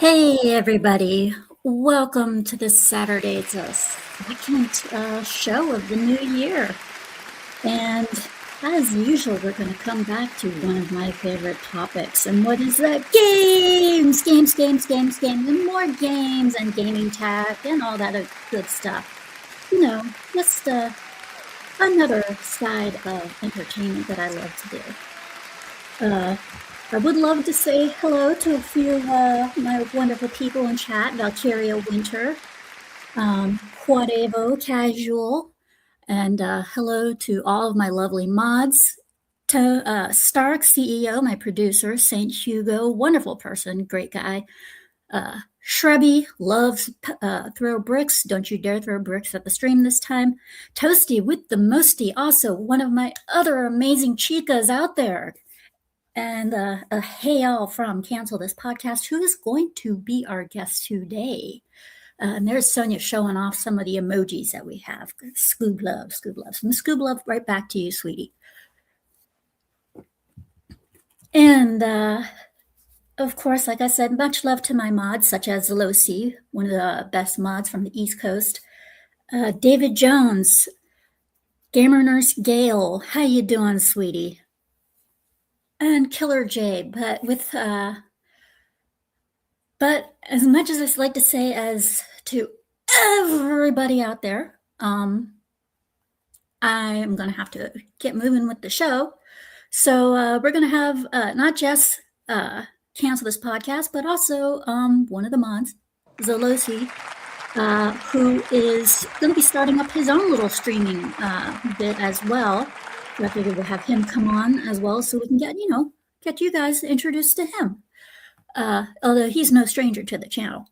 Hey everybody, welcome to this Saturday's second show of the new year. And as usual, we're going to come back to one of my favorite topics. And what is that? Games, and more games and gaming tech and all that good stuff. You know, just another side of entertainment that I love to do. I would love to say hello to a few of my wonderful people in chat. Valkyria Winter, Quadevo Casual, and hello to all of my lovely mods. To Stark CEO, my producer, St. Hugo, wonderful person, great guy. Shrubby loves throw bricks. Don't you dare throw bricks at the stream this time. Toasty with the Mosty, also one of my other amazing chicas out there. And a hey all from Cancel This Podcast, who is going to be our guest today. And there's Sonia showing off some of the emojis that we have. Scoob love. From Scoob love, right back to you, sweetie. And of course, like I said, much love to my mods, such as Zelosi, one of the best mods from the East Coast. David Jones, Gamer Nurse Gail, how you doing, sweetie? And Killer J, but as much as I'd like to say as to everybody out there, I am going to have to get moving with the show. So we're going to have not just Cancel This Podcast, but also one of the mods, Zolosi, who is going to be starting up his own little streaming bit as well. I figured we'll have him come on as well so we can get you guys introduced to him. Although he's no stranger to the channel.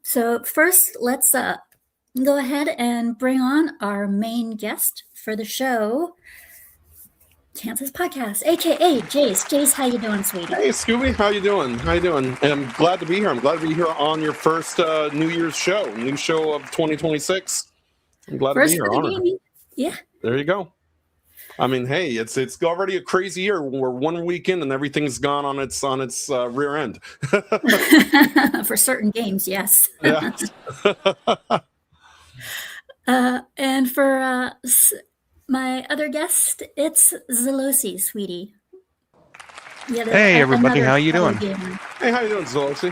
So first, let's go ahead and bring on our main guest for the show, Cancel This Podcast, a.k.a. Jace. Jace, how you doing, sweetie? Hey, Scooby, how you doing? And I'm glad to be here. I'm glad to be here on your first New Year's show, new show of 2026. I'm glad to be here. Honored. Yeah. There you go. I mean, hey, it's already a crazy year. We're 1 week in and everything's gone on its rear end. For certain games, yes. Yeah. And for my other guest, it's Zelosi, sweetie. Hey, everybody, how you doing? Gamer. Hey, how you doing, Zelosi?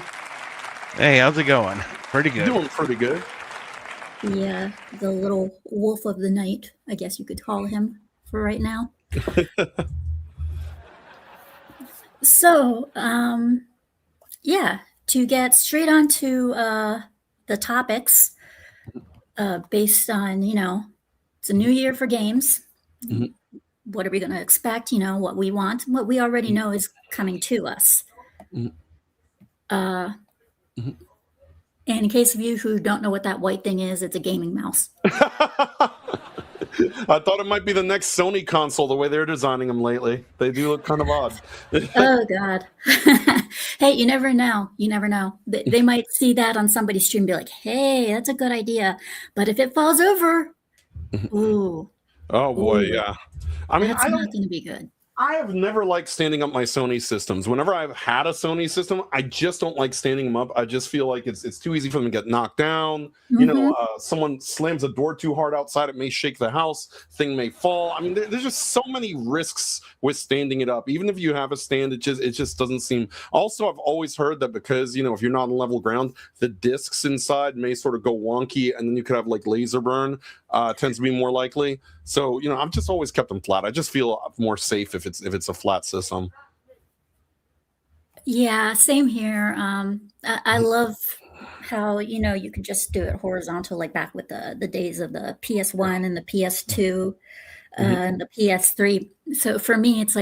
Hey, how's it going? Pretty good. Doing pretty good. The little wolf of the night, I guess you could call him for right now. So, yeah, to get straight onto the topics, based on, it's a new year for games. Mm-hmm. What are we going to expect? What we want, what we already know is coming to us. And in case of you who don't know what that white thing is, it's a gaming mouse. I thought it might be the next Sony console, the way they're designing them lately. They do look kind of odd. Oh, God. Hey, you never know. You never know. They might see that on somebody's stream and be like, hey, that's a good idea. But if it falls over, ooh. Oh, boy, Ooh. Yeah. I mean, that's not going to be good. I have never liked standing up my Sony systems. Whenever I've had a Sony system, I just don't like standing them up. I just feel like it's too easy for them to get knocked down. Someone slams a door too hard outside, it may shake the house, thing may fall. I mean, there's just so many risks with standing it up. Even if you have a stand, it just doesn't seem. Also, I've always heard that because, if you're not on level ground, the discs inside may sort of go wonky, and then you could have like laser burn. Tends to be more likely. So, I've just always kept them flat. I just feel more safe if it's a flat system. Yeah, same here. I love how, you could just do it horizontal, like back with the days of the PS1 and the PS2 and the PS3. So for me, it's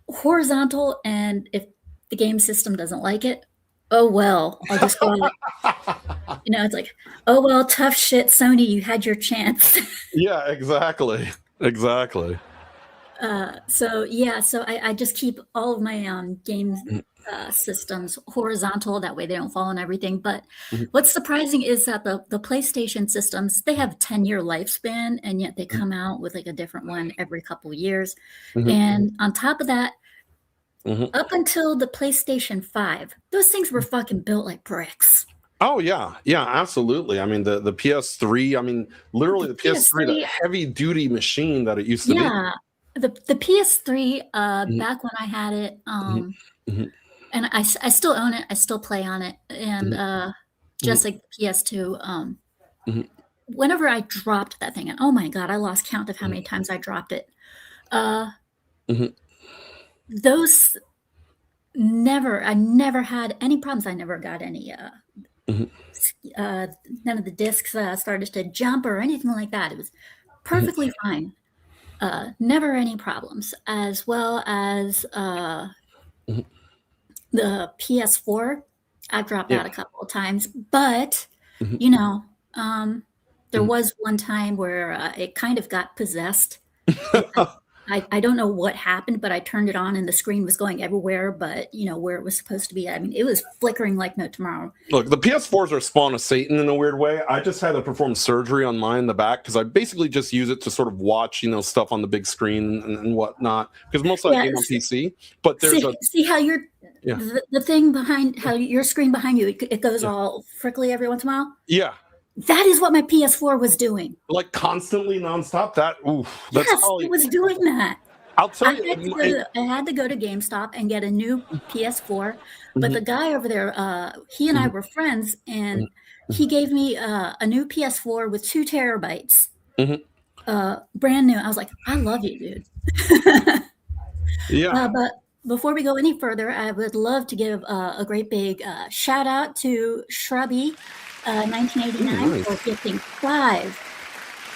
horizontal. And if the game system doesn't like it, oh, well, I'll just go like, it's like, oh, well, tough shit, Sony, you had your chance. Yeah, exactly. So I just keep all of my game systems horizontal. That way they don't fall on everything. But what's surprising is that the PlayStation systems, they have a 10-year lifespan, and yet they come out with like a different one every couple of years. And on top of that, up until the PlayStation 5, those things were fucking built like bricks. Oh, yeah, absolutely. I mean, the PS3, literally the PS3, the heavy-duty machine that it used to be. Yeah, the PS3, back when I had it, and I still own it, I still play on it, and just like the PS2, whenever I dropped that thing, and oh my God, I lost count of how many times I dropped it. Those I never had any problems. I never got any, none of the discs started to jump or anything like that. It was perfectly fine. Never any problems. As well as the PS4, I dropped out a couple of times, but there was one time where it kind of got possessed. I don't know what happened, but I turned it on and the screen was going everywhere, but where it was supposed to be. I mean, it was flickering like no tomorrow. Look, the PS4s are spawn of Satan in a weird way. I just had to perform surgery on mine in the back because I basically just use it to sort of watch, stuff on the big screen and whatnot. Because mostly I game on PC. But there's see how you're the thing behind how your screen behind you it goes all frickly every once in a while. Yeah. That is what my PS4 was doing. Like constantly nonstop. It was doing that. I'll tell you. I had to go to GameStop and get a new PS4, but the guy over there, he and I were friends, and he gave me a new PS4 with 2 terabytes, brand new. I was like, I love you, dude. Yeah. But before we go any further, I would love to give a great big shout out to Shrubby 1989 for gifting 5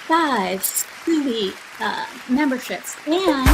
Scooby memberships. And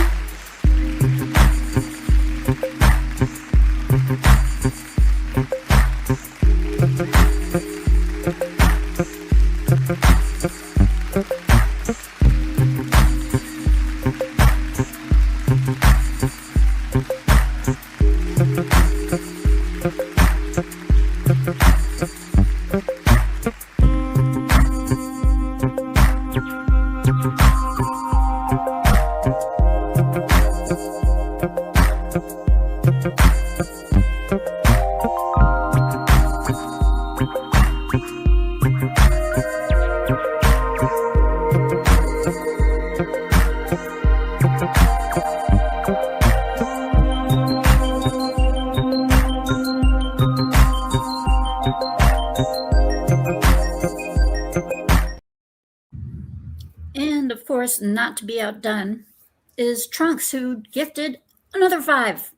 course, not to be outdone, is Trunks, who gifted another 5.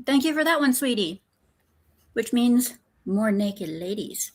Thank you for that one, sweetie. Which means more naked ladies.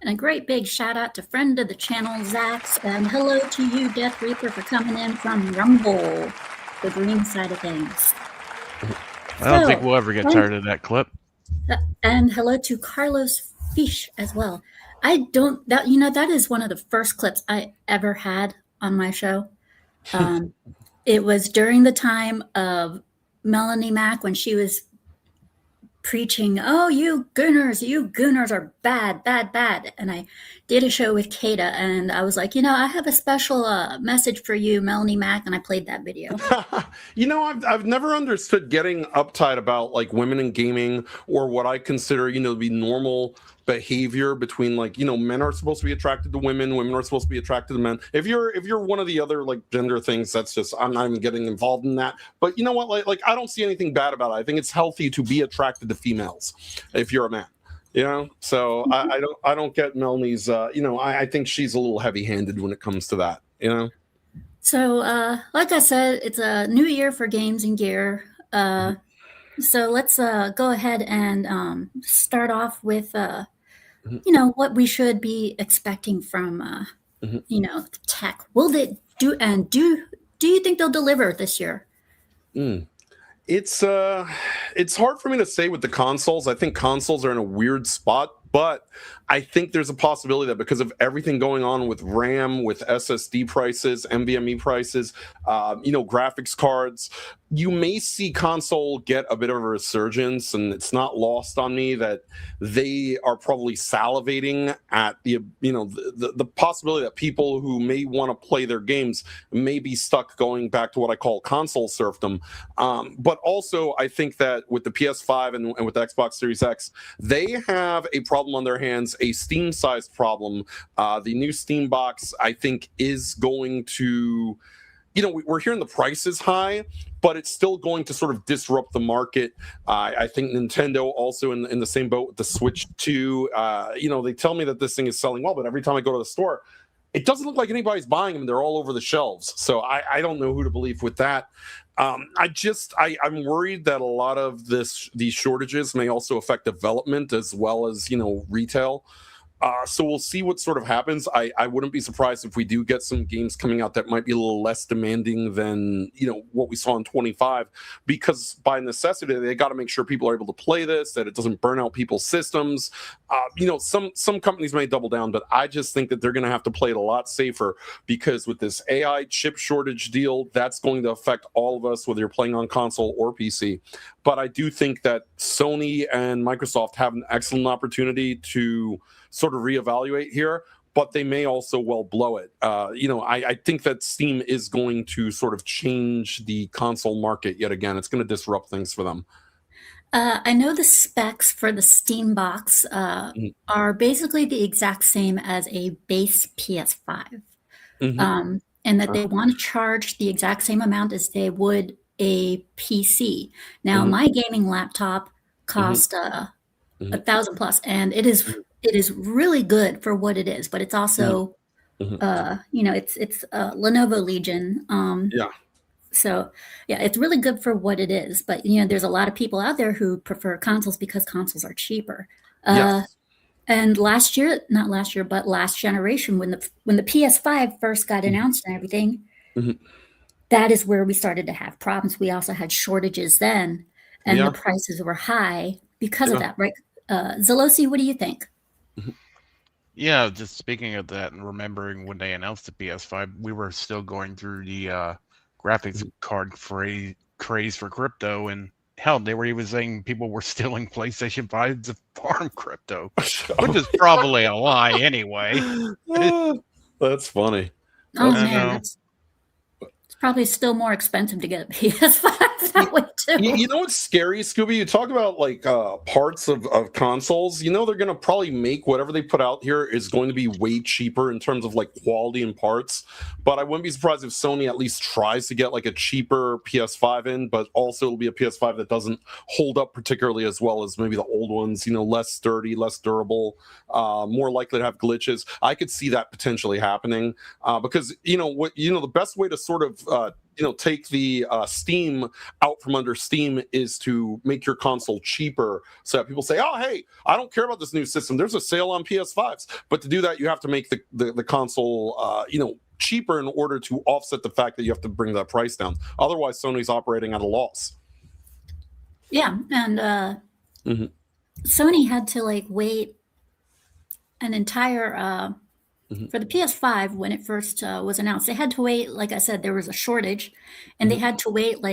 And a great big shout out to friend of the channel, Zax, and hello to you, Death Reaper, for coming in from Rumble, the green side of things. I don't think we'll ever get tired of that clip. And hello to Carlos Fish as well. That is one of the first clips I ever had on my show. It was during the time of Melanie Mack when she was preaching, oh, you gooners are bad, bad, bad. And I did a show with Kata, and I was like, I have a special message for you, Melanie Mack, and I played that video. I've never understood getting uptight about like women in gaming, or what I consider, to be normal behavior between men are supposed to be attracted to women are supposed to be attracted to men. If you're one of the other like gender things, that's just, I'm not even getting involved in that. But you know what, like I don't see anything bad about it. I think it's healthy to be attracted to females if you're a man, so I don't get Melanie's I think she's a little heavy-handed when it comes to that. So like I said, it's a new year for games and gear. So let's go ahead and start off with what we should be expecting from tech. Will they do you think they'll deliver this year? It's hard for me to say with the consoles. I think consoles are in a weird spot, but I think there's a possibility that because of everything going on with RAM, with SSD prices, NVMe prices, graphics cards, you may see console get a bit of a resurgence. And it's not lost on me that they are probably salivating at the possibility that people who may want to play their games may be stuck going back to what I call console serfdom. But also I think that with the PS5 and with the Xbox Series X, they have a problem on their hands, a Steam-sized problem. The new Steam box, I think, is going to, we're hearing the price is high, but it's still going to sort of disrupt the market. I think Nintendo also in the same boat with the Switch 2. They tell me that this thing is selling well, but every time I go to the store, it doesn't look like anybody's buying them. They're all over the shelves. So I don't know who to believe with that. I'm worried that a lot of these shortages may also affect development as well as retail. So we'll see what sort of happens. I wouldn't be surprised if we do get some games coming out that might be a little less demanding than what we saw in 25, because by necessity they got to make sure people are able to play this, that it doesn't burn out people's systems. Some companies may double down, but I just think that they're going to have to play it a lot safer, because with this AI chip shortage deal, that's going to affect all of us, whether you're playing on console or PC. But I do think that Sony and Microsoft have an excellent opportunity to sort of reevaluate here, but they may also well blow it. I think that Steam is going to sort of change the console market yet again. It's going to disrupt things for them. I know the specs for the Steam box are basically the exact same as a base PS5, and that they want to charge the exact same amount as they would a PC. Now, my gaming laptop cost $1,000+, and it is really good for what it is, but it's also it's Lenovo Legion. So yeah, it's really good for what it is, but there's a lot of people out there who prefer consoles because consoles are cheaper. Yes. And last year, not last year, but last generation, when the PS5 first got announced and everything, that is where we started to have problems. We also had shortages then, and the prices were high because of that, right? Zelosi, what do you think? Yeah, just speaking of that and remembering when they announced the PS5, we were still going through the graphics card craze for crypto, and hell, they were even saying people were stealing PlayStation 5s to farm crypto, which is probably a lie anyway. That's funny. Oh man, it's probably still more expensive to get a PS5 that way too. You know what's scary, Scooby? You talk about like parts of consoles. You know they're going to probably make whatever they put out here is going to be way cheaper in terms of like quality and parts. But I wouldn't be surprised if Sony at least tries to get like a cheaper PS5 in, but also it'll be a PS5 that doesn't hold up particularly as well as maybe the old ones. You know, less sturdy, less durable, more likely to have glitches. I could see that potentially happening because the best way to sort of take the Steam out from under Steam is to make your console cheaper so that people say, oh, hey, I don't care about this new system. There's a sale on PS5s. But to do that, you have to make the console, cheaper in order to offset the fact that you have to bring that price down. Otherwise, Sony's operating at a loss. Yeah, and Sony had to wait an entire for the PS5 when it first was announced. They had to wait, like I said, there was a shortage, and they had to wait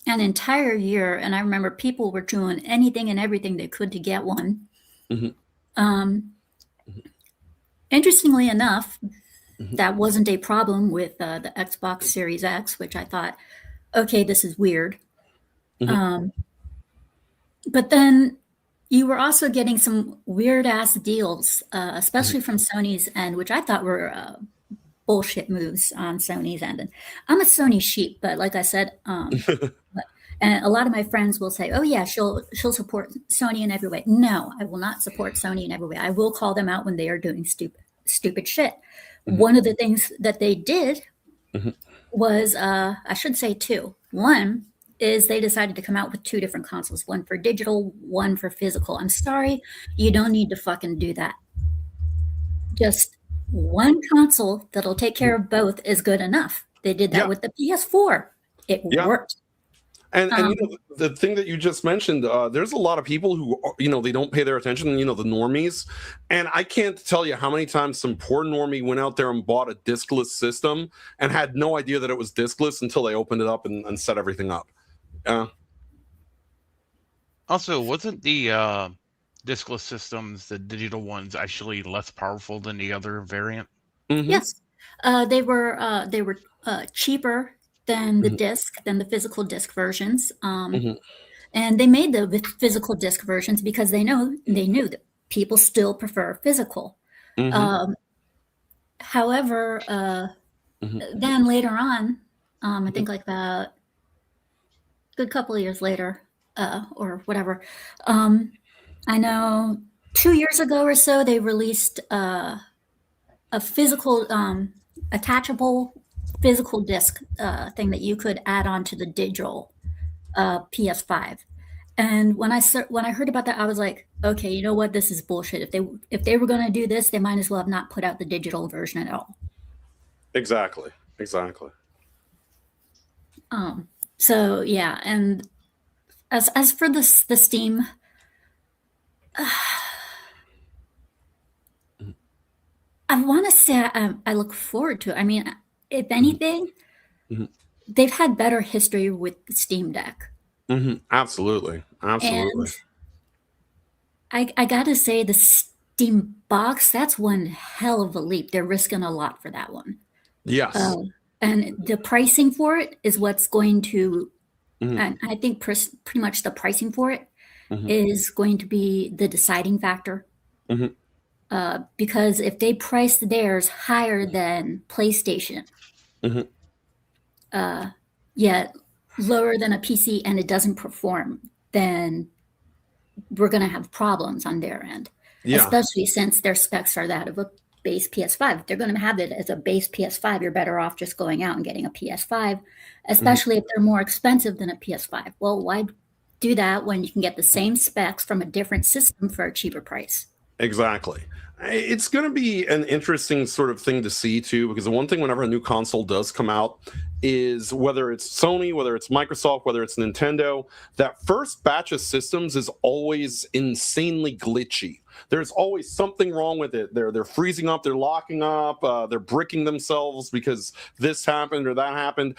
an entire year. And I remember people were doing anything and everything they could to get one. Interestingly enough, that wasn't a problem with the Xbox Series X, which I thought, okay, this is weird. But then you were also getting some weird ass deals, especially from Sony's end, which I thought were bullshit moves on Sony's end. And I'm a Sony sheep, but like I said, and a lot of my friends will say, "Oh yeah, she'll support Sony in every way." No, I will not support Sony in every way. I will call them out when they are doing stupid shit. One of the things that they did was, I should say two. One is they decided to come out with two different consoles, one for digital, one for physical. I'm sorry, you don't need to fucking do that. Just one console that'll take care of both is good enough. They did that with the PS4. It worked. And the thing that you just mentioned, there's a lot of people who, they don't pay their attention, the normies. And I can't tell you how many times some poor normie went out there and bought a discless system and had no idea that it was discless until they opened it up and set everything up. Also, wasn't the discless systems, the digital ones, actually less powerful than the other variant? Yes, they were cheaper than the disc, than the physical disc versions. And they made the physical disc versions because they knew that people still prefer physical. However, then later on, I think like about a good couple of years later, or whatever, I know 2 years ago or so, they released a physical, attachable physical disc thing that you could add on to the digital PS5. And when I heard about that, I was like, okay, you know what? This is bullshit. If they were going to do this, they might as well have not put out the digital version at all. Exactly. So yeah, and as for the Steam, I want to say I look forward to it. I mean, if anything, they've had better history with the Steam Deck. Absolutely. And I got to say, the Steam Box, that's one hell of a leap. They're risking a lot for that one. Yes. And the pricing for it is what's going to, and I think pretty much the pricing for it is going to be the deciding factor. Because if they price theirs higher than PlayStation, yet lower than a PC, and it doesn't perform, then we're going to have problems on their end. Yeah. Especially since their specs are that of a base PS5. If they're going to have it as a base PS5, you're better off just going out and getting a PS5, especially if they're more expensive than a PS5. Well, why do that when you can get the same specs from a different system for a cheaper price? Exactly. It's going to be an interesting sort of thing to see too, because the one thing whenever a new console does come out is whether it's Sony, whether it's Microsoft, whether it's Nintendo, that first batch of systems is always insanely glitchy. There's always something wrong with it. They're freezing up, they're locking up, they're bricking themselves because this happened or that happened.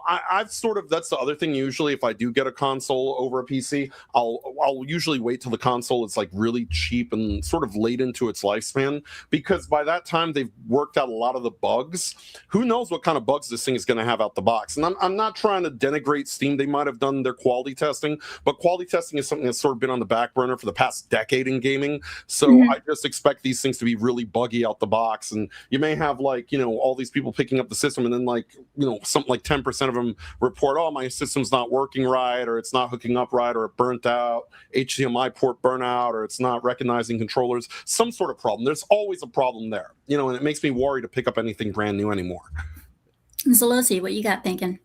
I've sort of, that's the other thing. Usually, if I do get a console over a PC, I'll usually wait till the console is like really cheap and sort of late into its lifespan, because by that time they've worked out a lot of the bugs. Who knows what kind of bugs this thing is going to have out the box? And I'm not trying to denigrate Steam. They might have done their quality testing, but quality testing is something that's sort of been on the back burner for the past decade in gaming. So I just expect these things to be really buggy out the box. And you may have all these people picking up the system, and then something like 10% of them report, oh, my system's not working right, or it's not hooking up right, or it burnt out, HDMI port burnout, or it's not recognizing controllers, some sort of problem. There's always a problem there, and it makes me worry to pick up anything brand new anymore. Zalosi, what you got thinking?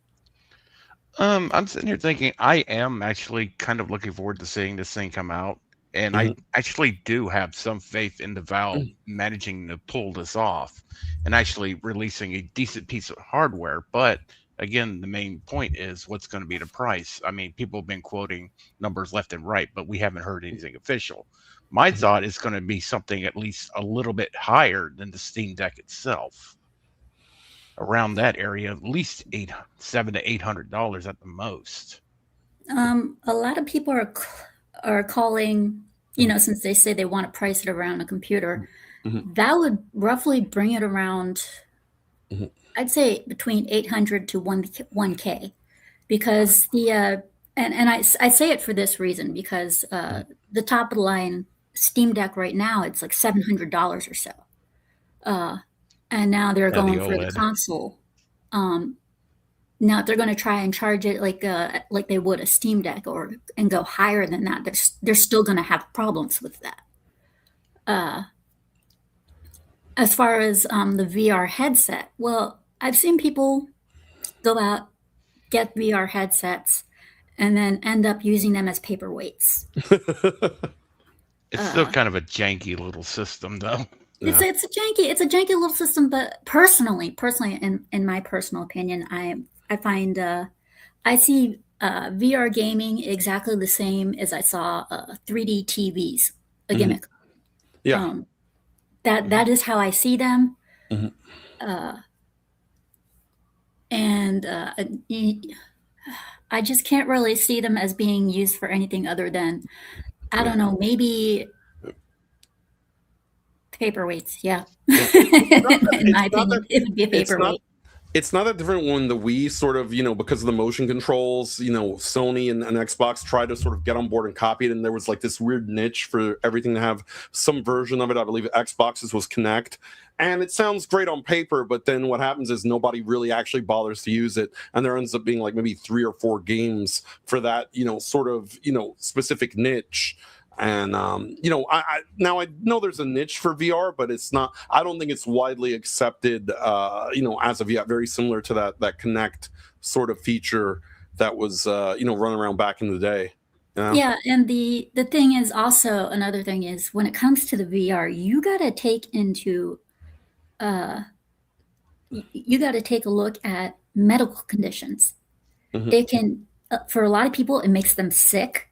I'm sitting here thinking I am actually kind of looking forward to seeing this thing come out. And I actually do have some faith in the Valve managing to pull this off and actually releasing a decent piece of hardware. But again, the main point is what's going to be the price. I mean, people have been quoting numbers left and right, but we haven't heard anything official. My thought is going to be something at least a little bit higher than the Steam Deck itself. Around that area, at least $700 to $800 at the most. A lot of people are calling, since they say they want to price it around a computer, that would roughly bring it around, I'd say between 800 to 1K, because and I say it for this reason, because the top of the line Steam Deck right now, it's like $700 or so. And now they're going for the console. Now they're going to try and charge it like they would a Steam Deck and go higher than that. They're still going to have problems with that. As far as the VR headset, well, I've seen people go out, get VR headsets, and then end up using them as paperweights. It's still kind of a janky little system, though. Yeah. It's a janky little system, but personally, in my personal opinion, I find I see VR gaming exactly the same as I saw 3D TVs, a gimmick. Yeah. That is how I see them. And I just can't really see them as being used for anything other than, I don't know, maybe paperweights. Yeah. In my opinion, it would be a paperweight. It's not that different when the Wii sort of, because of the motion controls, Sony and Xbox tried to sort of get on board and copy it. And there was like this weird niche for everything to have some version of it. I believe Xbox's was Kinect. And it sounds great on paper, but then what happens is nobody really actually bothers to use it. And there ends up being like maybe 3 or 4 games for that, sort of, specific niche. And I now I know there's a niche for VR, but it's not. I don't think it's widely accepted. As of yet, very similar to that Kinect sort of feature that was running around back in the day. Yeah, and the thing is also, another thing is, when it comes to the VR, you got to take a look at medical conditions. It can, for a lot of people, it makes them sick.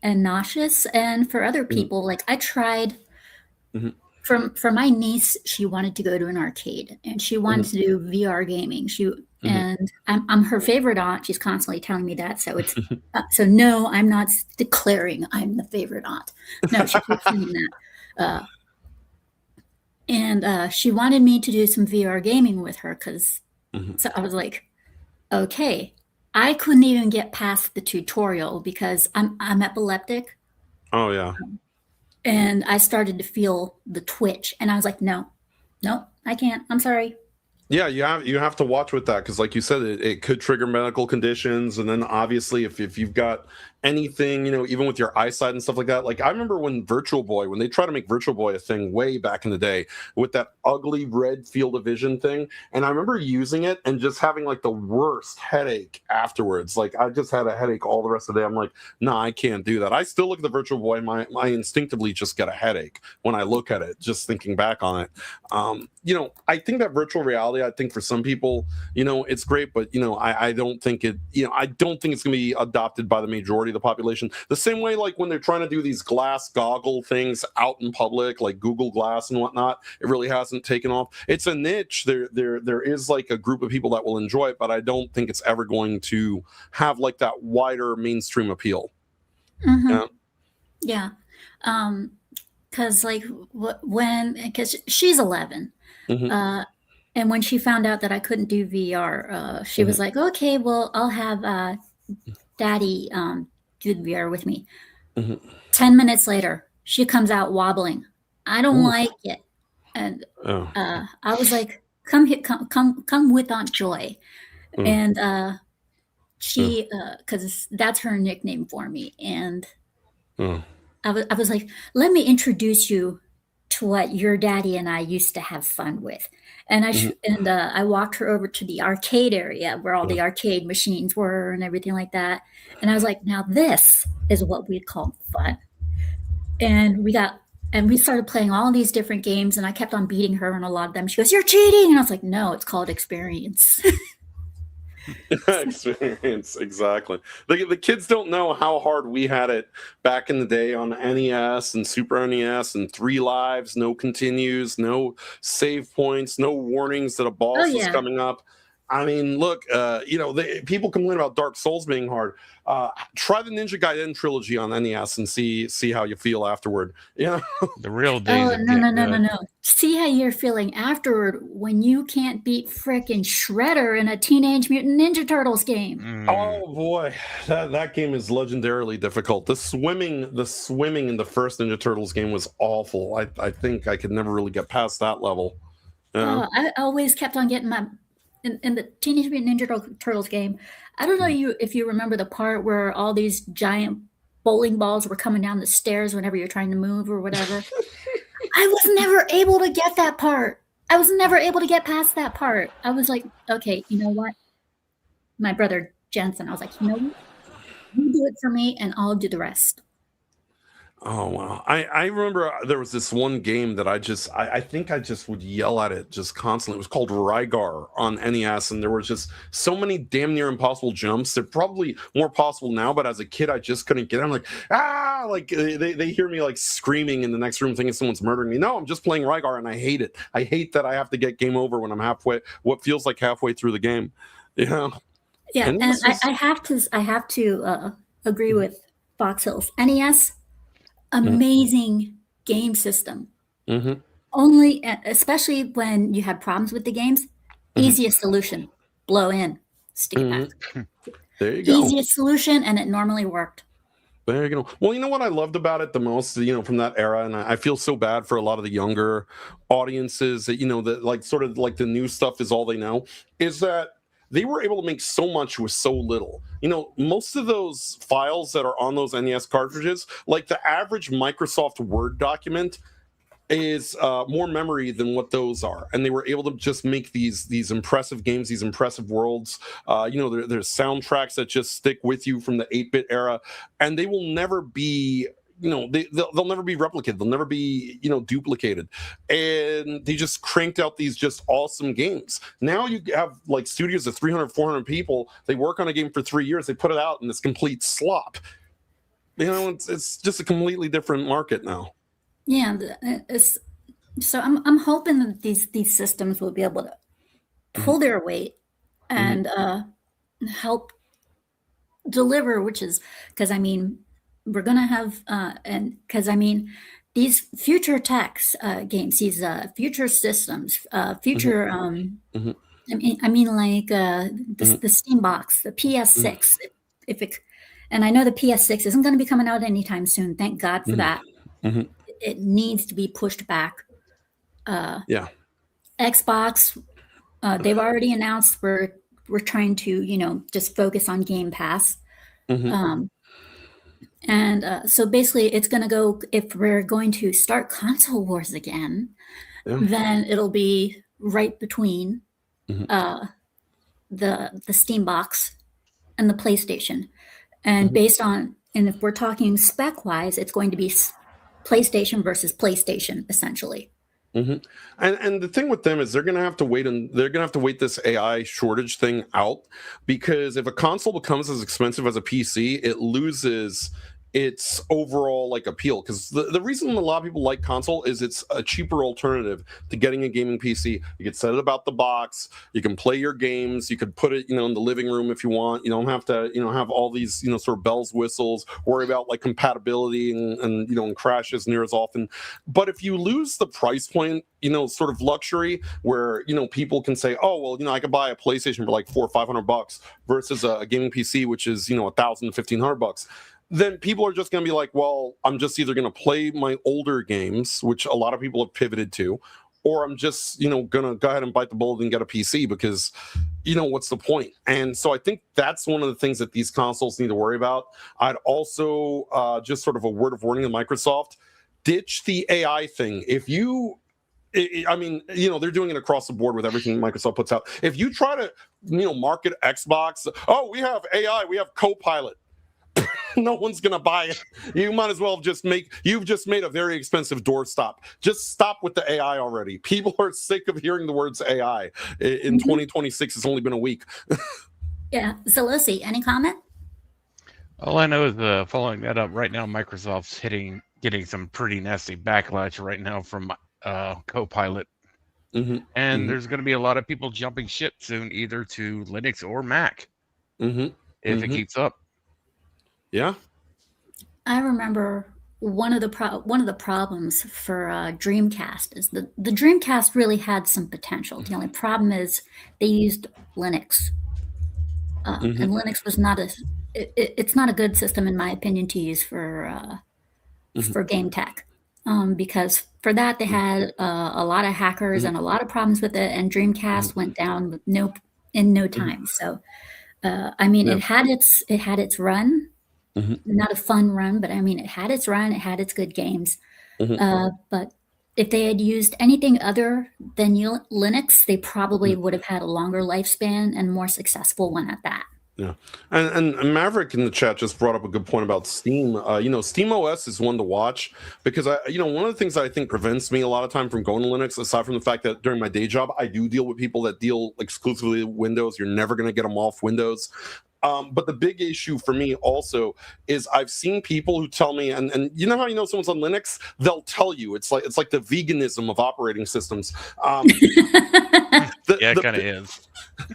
And nauseous, and for other people, like I tried for my niece, she wanted to go to an arcade and she wanted to do VR gaming. And I'm her favorite aunt. She's constantly telling me that, so it's so no, I'm not declaring I'm the favorite aunt. No, she keeps saying that. And she wanted me to do some VR gaming with her, because so I was like, okay. I couldn't even get past the tutorial because I'm epileptic. Oh yeah. And I started to feel the twitch, and I was like, no, I can't. I'm sorry. Yeah, you have to watch with that, because like you said, it could trigger medical conditions. And then obviously if you've got anything, even with your eyesight and stuff like that. Like I remember when they tried to make Virtual Boy a thing way back in the day with that ugly red field of vision thing. And I remember using it and just having like the worst headache afterwards. Like I just had a headache all the rest of the day. I'm like, no, I can't do that. I still look at the Virtual Boy. I instinctively just get a headache when I look at it, just thinking back on it. I think that virtual reality, I think for some people, it's great, but I don't think I don't think it's going to be adopted by the majority of the population. The same way, like when they're trying to do these glass goggle things out in public, like Google Glass and whatnot, it really hasn't taken off. It's a niche. There is like a group of people that will enjoy it, but I don't think it's ever going to have like that wider mainstream appeal. Mm-hmm. Yeah. Because because she's 11. Mm-hmm. And when she found out that I couldn't do VR, she was like, okay, well, I'll have Daddy do the VR with me. 10 minutes later, she comes out wobbling. I don't like it. And I was like, come here, come with Aunt Joy. And she, because that's her nickname for me. And I was like, let me introduce you to what your daddy and I used to have fun with. And I walked her over to the arcade area where all the arcade machines were and everything like that. And I was like, now this is what we call fun. And we started playing all these different games, and I kept on beating her on a lot of them. She goes, you're cheating. And I was like, no, it's called experience. Experience, exactly. The kids don't know how hard we had it back in the day on NES and Super NES, and 3 lives, no continues, no save points, no warnings that a boss was coming up. I mean, look, people complain about Dark Souls being hard. Try the Ninja Gaiden trilogy on NES and see how you feel afterward. The real days. No. See how you're feeling afterward when you can't beat frickin' Shredder in a Teenage Mutant Ninja Turtles game. Oh boy, that game is legendarily difficult. The swimming in the first Ninja Turtles game was awful. I think I could never really get past that level. I always kept on getting in the Teenage Mutant Ninja Turtles game. I don't know if you remember the part where all these giant bowling balls were coming down the stairs whenever you're trying to move or whatever. I was never able to get that part. I was never able to get past that part. I was like, okay, you know what? My brother Jensen, I was like, you know what? You do it for me and I'll do the rest. Oh wow! I remember there was this one game that I think I just would yell at it just constantly. It was called Rygar on NES, and there was just so many damn near impossible jumps. They're probably more possible now, but as a kid, I just couldn't get it. I'm like, like they hear me like screaming in the next room, thinking someone's murdering me. No, I'm just playing Rygar, and I hate it. I hate that I have to get game over when I'm what feels like halfway through the game. Yeah, and I have to agree with Fox Hills. NES. Amazing game system. Only, especially when you had problems with the games, easiest solution: blow in, stick it back. There you go. Easiest solution, and it normally worked. There you go. Well, you know what I loved about it the most, from that era, and I feel so bad for a lot of the younger audiences that that like sort of like the new stuff is all they know, is that they were able to make so much with so little. Most of those files that are on those NES cartridges, like the average Microsoft Word document, is more memory than what those are, and they were able to just make these impressive games, these impressive worlds. There's soundtracks that just stick with you from the 8-bit era, and they will never be they'll never be replicated. They'll never be duplicated. And they just cranked out these just awesome games. Now you have like studios of 300, 400 people. They work on a game for 3 years. They put it out in this complete slop. It's just a completely different market now. Yeah, so I'm hoping that these systems will be able to pull their weight and help deliver, which is because we're gonna have these future techs games, these future systems, future the Steam box, the PS6, if it, and I know the PS6 isn't going to be coming out anytime soon. Thank God for that. It needs to be pushed back. Xbox, they've already announced we're trying to just focus on Game Pass. And so basically, it's going to go, if we're going to start console wars again, then it'll be right between the Steam box and the PlayStation. And based on, and if we're talking spec wise, it's going to be PlayStation versus PlayStation, essentially. And the thing with them is they're going to have to wait this AI shortage thing out, because if a console becomes as expensive as a PC, it loses its overall like appeal. Because the reason a lot of people like console is it's a cheaper alternative to getting a gaming PC. You can set it about the box, you can play your games, you could put it in the living room if you want. You don't have to have all these sort of bells, whistles, worry about like compatibility and crashes near as often. But if you lose the price point, sort of luxury where people can say, oh well, I could buy a PlayStation for like $400 or $500 versus a gaming PC which is $1,000 $1,500, then people are just going to be like, well, I'm just either going to play my older games, which a lot of people have pivoted to, or I'm just going to go ahead and bite the bullet and get a PC because what's the point? And so I think that's one of the things that these consoles need to worry about. I'd also just sort of a word of warning to Microsoft: ditch the AI thing. If you they're doing it across the board with everything Microsoft puts out. If you try to, market Xbox, oh, we have AI, we have Copilot. No one's gonna buy it. You might as well you've just made a very expensive doorstop. Just stop with the AI already. People are sick of hearing the words AI. In 2026, it's only been a week. Yeah. Zalosi, any comment? All I know is following that up right now, Microsoft's getting some pretty nasty backlash right now from Copilot. And there's going to be a lot of people jumping ship soon, either to Linux or Mac, if it keeps up. Yeah, I remember one of the problems for Dreamcast is the Dreamcast really had some potential. The only problem is they used Linux, and Linux was not it's not a good system in my opinion to use for game tech, because for that they had a lot of hackers and a lot of problems with it, and Dreamcast went down in no time. So it had its run. Not a fun run, but it had its run. It had its good games. But if they had used anything other than Linux, they probably would have had a longer lifespan and more successful one at that. Yeah, and Maverick in the chat just brought up a good point about Steam. Steam OS is one to watch because one of the things that I think prevents me a lot of time from going to Linux, aside from the fact that during my day job I do deal with people that deal exclusively with Windows. You're never going to get them off Windows. But the big issue for me also is I've seen people who tell me, and how someone's on Linux, they'll tell you it's like the veganism of operating systems. It kind of is.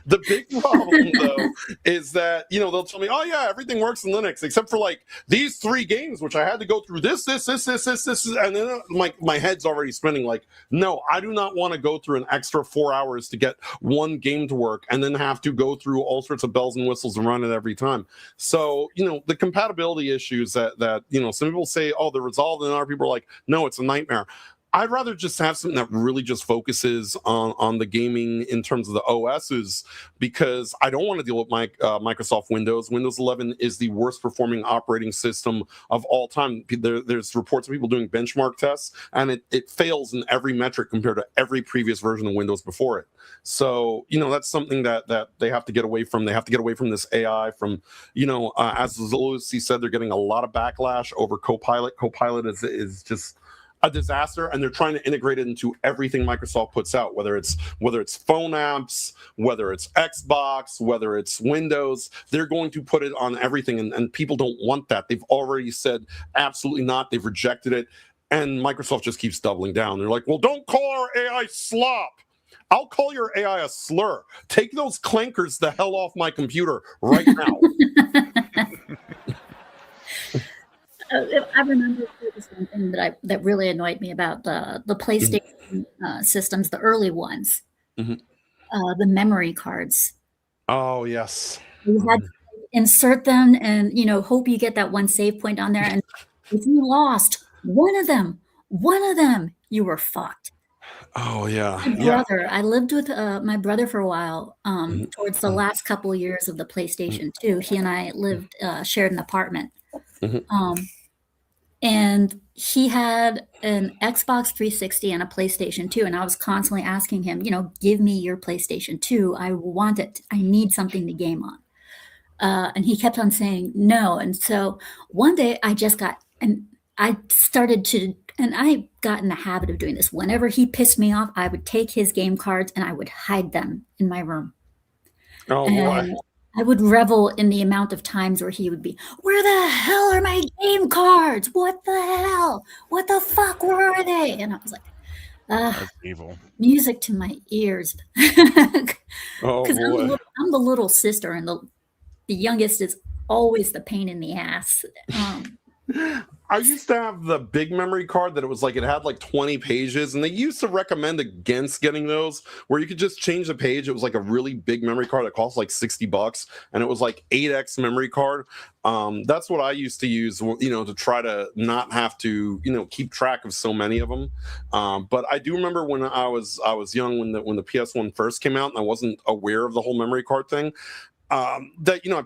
The big problem though is that they'll tell me, oh yeah, everything works in Linux except for like these 3 games which I had to go through this, and then my head's already spinning. Like, no, I do not want to go through an extra 4 hours to get one game to work and then have to go through all sorts of bells and whistles and run it every time. So the compatibility issues that some people say, oh, they're resolved, and other people are like, no, it's a nightmare. I'd rather just have something that really just focuses on the gaming in terms of the OSs, because I don't want to deal with Microsoft Windows. Windows 11 is the worst performing operating system of all time. There's reports of people doing benchmark tests, and it fails in every metric compared to every previous version of Windows before it. So, that's something that they have to get away from. They have to get away from this AI, from, as Lucy said, they're getting a lot of backlash over Copilot. Copilot is just a disaster, and they're trying to integrate it into everything Microsoft puts out, whether it's phone apps, whether it's Xbox, whether it's Windows. They're going to put it on everything, and people don't want that. They've already said absolutely not. They've rejected it, and Microsoft just keeps doubling down. They're like, well, don't call our AI slop. I'll call your AI a slur. Take those clankers the hell off my computer right now. I remember there was one thing that really annoyed me about the PlayStation systems, the early ones, the memory cards. Oh yes, you had to insert them and hope you get that one save point on there. And if you lost one of them, you were fucked. Oh yeah. I lived with my brother for a while. Towards the last couple of years of the PlayStation 2, he and I lived shared an apartment. Um, and he had an Xbox 360 and a PlayStation 2, and I was constantly asking him, give me your PlayStation 2. I want it. I need something to game on. And he kept on saying no. And so one day I just got, and I started to, and I got in the habit of doing this. Whenever he pissed me off, I would take his game cards and I would hide them in my room. Oh boy. And I would revel in the amount of times where he would be, where the hell are my game cards? What the hell? What the fuck were they? And I was like, That's evil. music to my ears. Oh Because boy. I'm the little sister, and the youngest is always the pain in the ass. I used to have the big memory card that it had like 20 pages, and they used to recommend against getting those where you could just change the page. It was like a really big memory card that cost like $60, and it was like 8x memory card. That's what I used to use, to try to not have to, keep track of so many of them. But I do remember when I was young, when the PS1 first came out, and I wasn't aware of the whole memory card thing. I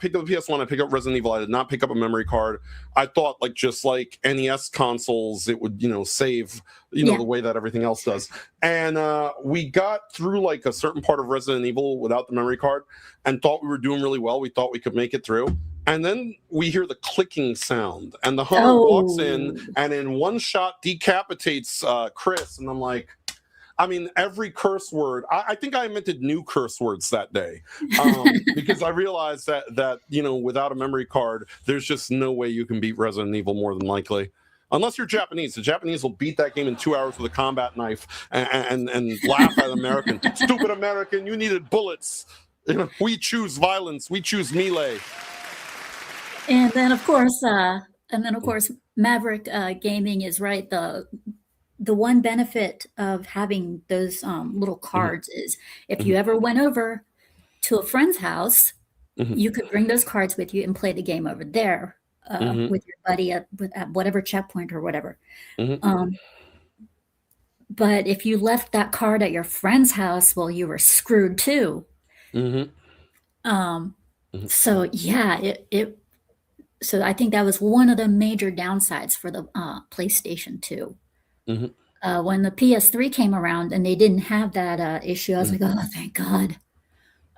picked up the PS1, I picked up Resident Evil. I did not pick up a memory card. I thought just like NES consoles, it would, save, the way that everything else does. And we got through like a certain part of Resident Evil without the memory card and thought we were doing really well. We thought we could make it through. And then we hear the clicking sound, and the hunter walks in and in one shot decapitates Chris. And I'm like, every curse word. I think I invented new curse words that day, because I realized that without a memory card, there's just no way you can beat Resident Evil more than likely, unless you're Japanese. The Japanese will beat that game in 2 hours with a combat knife and laugh at American. Stupid American, you needed bullets. We choose violence. We choose melee. And then of course, Maverick Gaming is right. The one benefit of having those little cards is if you ever went over to a friend's house, you could bring those cards with you and play the game over there with your buddy at whatever checkpoint or whatever. But if you left that card at your friend's house, well, you were screwed too. So yeah, so I think that was one of the major downsides for the PlayStation 2. When the PS3 came around and they didn't have that issue, I was like, oh, thank God.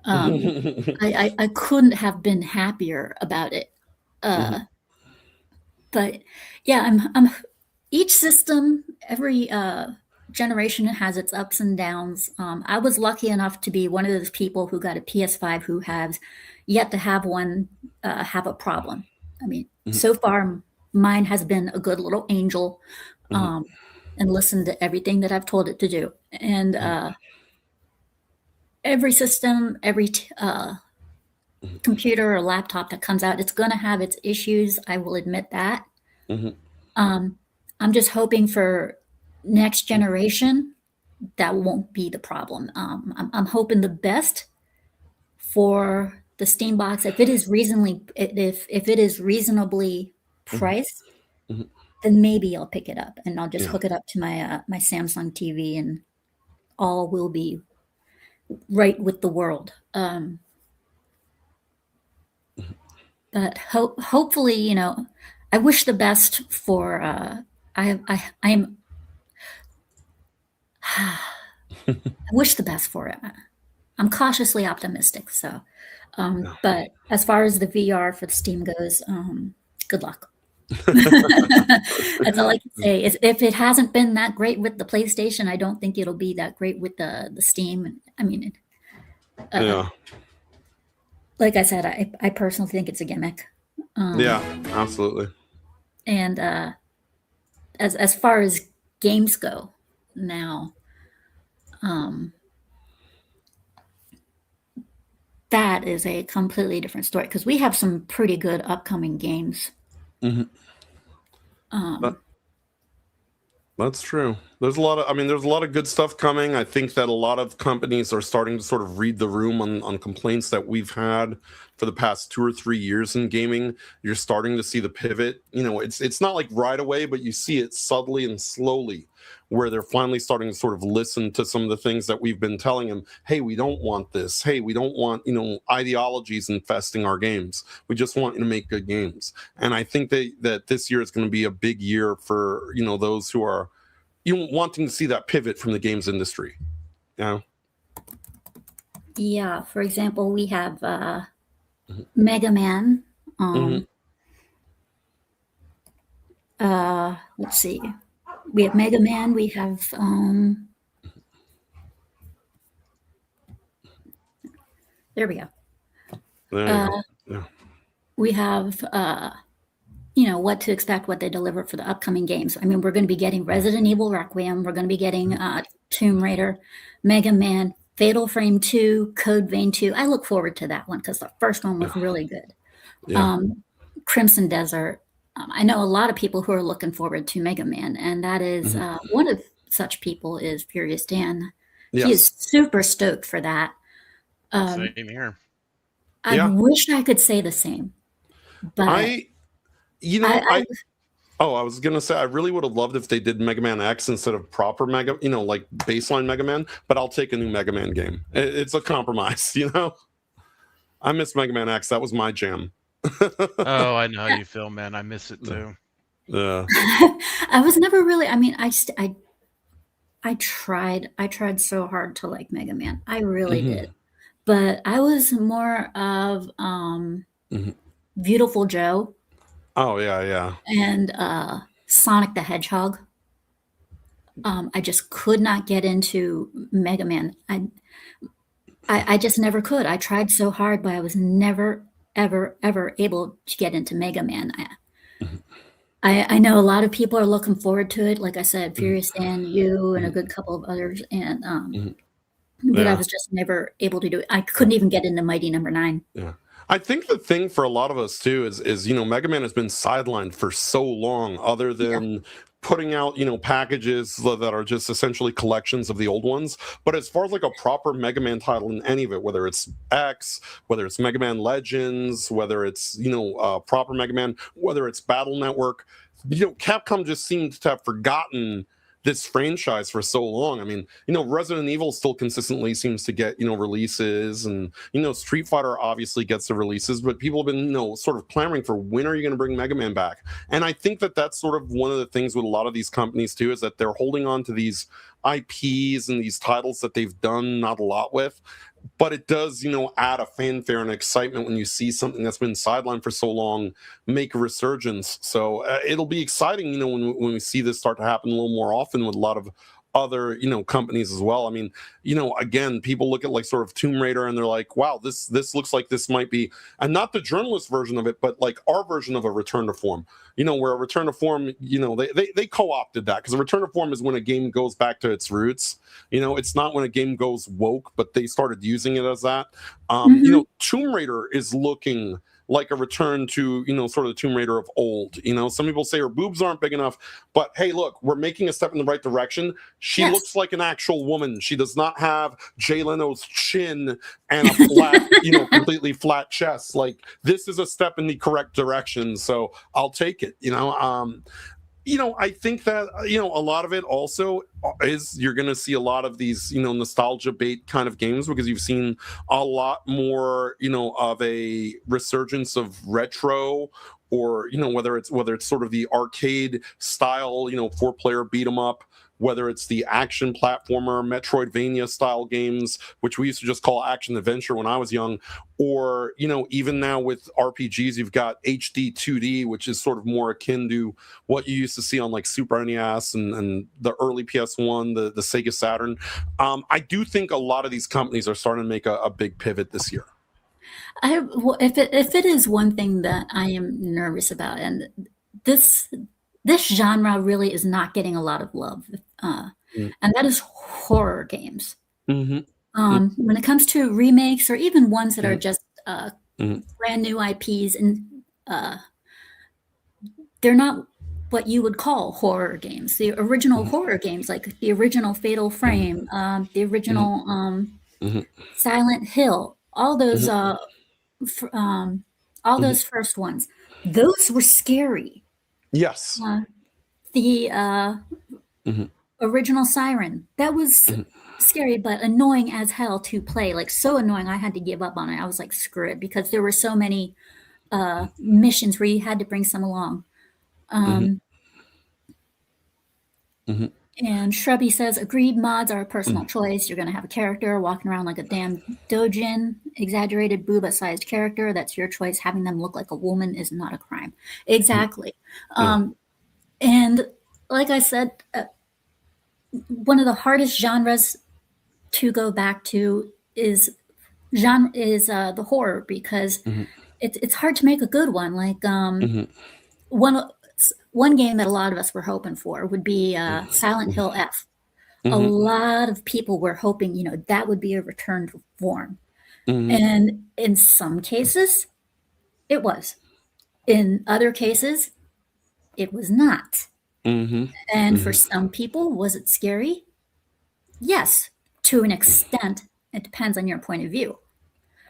I couldn't have been happier about it. But yeah, I'm each system, every generation has its ups and downs. I was lucky enough to be one of those people who got a PS5 who has yet to have one have a problem. So far, mine has been a good little angel. And listen to everything that I've told it to do. And every system, every computer or laptop that comes out, it's going to have its issues. I will admit that. I'm just hoping for next generation that won't be the problem. I'm hoping the best for the Steam box. If it is reasonably priced, then maybe I'll pick it up and I'll just hook it up to my my Samsung TV, and all will be right with the world. But hopefully, I wish the best for. I wish the best for it. I'm cautiously optimistic. So, but as far as the VR for the Steam goes, good luck. That's all I can say. If it hasn't been that great with the PlayStation, I don't think it'll be that great with the Steam. Like I said, I personally think it's a gimmick. Yeah, absolutely. And as far as games go now, that is a completely different story because we have some pretty good upcoming games. That's true. There's a lot of good stuff coming. I think that a lot of companies are starting to sort of read the room on complaints that we've had for the past 2 or 3 years in gaming. You're starting to see the pivot. It's not like right away, but you see it subtly and slowly, where they're finally starting to sort of listen to some of the things that we've been telling them. Hey, we don't want this. Hey, we don't want, ideologies infesting our games. We just want you to make good games. And I think that this year is going to be a big year for, those who are, wanting to see that pivot from the games industry. Yeah. Yeah. For example, we have Mega Man. Let's see. We have Mega Man. We have there we go. There you go. Yeah. We have what to expect, what they deliver for the upcoming games. I mean, we're going to be getting Resident Evil Requiem. We're going to be getting Tomb Raider, Mega Man, Fatal Frame 2, Code Vein 2. I look forward to that one because the first one was really good. Yeah. Crimson Desert. I know a lot of people who are looking forward to Mega Man, and that is one of such people is Furious Dan. Yes. He is super stoked for that. Same here. I wish I could say the same, but I was gonna say I really would have loved if they did Mega Man X instead of proper Mega, like baseline Mega Man. But I'll take a new Mega Man game. It's a compromise, I miss Mega Man X. That was my jam. Oh, I know how you feel, man. I miss it too. Yeah. I was never really. I mean, I tried so hard to like Mega Man. I really did, but I was more of Beautiful Joe. Oh yeah. And Sonic the Hedgehog. I just could not get into Mega Man. I just never could. I tried so hard, but I was never, ever able to get into Mega Man. I know a lot of people are looking forward to it. Like I said, Furious Dan, you, and a good couple of others, and but I was just never able to do it. I couldn't even get into Mighty Number 9. Yeah. I think the thing for a lot of us too is Mega Man has been sidelined for so long, other than putting out packages that are just essentially collections of the old ones. But as far as like a proper Mega Man title in any of it, whether it's X, whether it's Mega Man Legends, whether it's proper Mega Man, whether it's Battle Network, Capcom just seems to have forgotten this franchise for so long. I mean, Resident Evil still consistently seems to get, releases, and, Street Fighter obviously gets the releases, but people have been, sort of clamoring for, when are you going to bring Mega Man back? And I think that that's sort of one of the things with a lot of these companies too, is that they're holding on to these IPs and these titles that they've done not a lot with. But it does, add a fanfare and excitement when you see something that's been sidelined for so long make a resurgence. So it'll be exciting, when we see this start to happen a little more often with a lot of other, companies as well. I mean, again, people look at like sort of Tomb Raider and they're like, wow, this looks like this might be, and not the journalist version of it, but like our version of a return to form. Where a return to form, they co-opted that, because a return to form is when a game goes back to its roots. It's not when a game goes woke, but they started using it as that. Tomb Raider is looking like a return to, sort of the Tomb Raider of old. Some people say her boobs aren't big enough, but hey, look, we're making a step in the right direction. She looks like an actual woman. She does not have Jay Leno's chin and a flat, completely flat chest. Like, this is a step in the correct direction, so I'll take it. I think that, a lot of it also is you're going to see a lot of these, nostalgia bait kind of games, because you've seen a lot more, of a resurgence of retro, or, whether it's sort of the arcade style, 4-player beat 'em up, whether it's the action platformer, Metroidvania style games, which we used to just call action adventure when I was young, or, even now with RPGs, you've got HD 2D, which is sort of more akin to what you used to see on like Super NES and the early PS1, the Sega Saturn. I do think a lot of these companies are starting to make a big pivot this year. If it is one thing that I am nervous about, and this genre really is not getting a lot of love, and that is horror games. When it comes to remakes, or even ones that are just brand new IPs, and they're not what you would call horror games. The original horror games, like the original Fatal Frame, the original Silent Hill, all those those first ones, those were scary. Yes. original Siren. That was scary, but annoying as hell to play. Like, so annoying, I had to give up on it. I was like, screw it, because there were so many missions where you had to bring some along. And Shrubby says, agreed, mods are a personal choice. You're going to have a character walking around like a damn dojin, exaggerated booba-sized character. That's your choice. Having them look like a woman is not a crime. Exactly. And like I said, one of the hardest genres to go back to is the horror, because it's hard to make a good one. Like one game that a lot of us were hoping for would be Silent Hill F. A lot of people were hoping, that would be a return to form. And in some cases, it was. In other cases, it was not. And for some people, was it scary? Yes, to an extent. It depends on your point of view.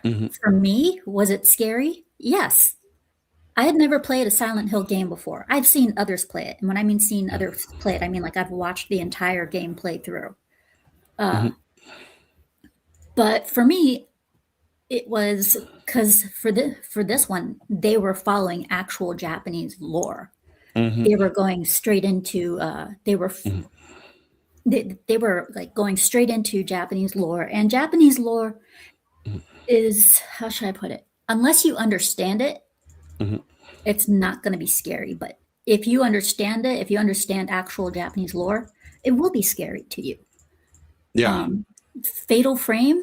For me, was it scary? Yes. I had never played a Silent Hill game before. I've seen others play it. And when I mean seen others play it, I mean like I've watched the entire game play through. But for me, it was because for this one, they were following actual Japanese lore. They were going straight into they were like going straight into Japanese lore. And Japanese lore is, how should I put it? Unless you understand it, it's not going to be scary. But if you understand it, if you understand actual Japanese lore, it will be scary to you. Yeah. Fatal Frame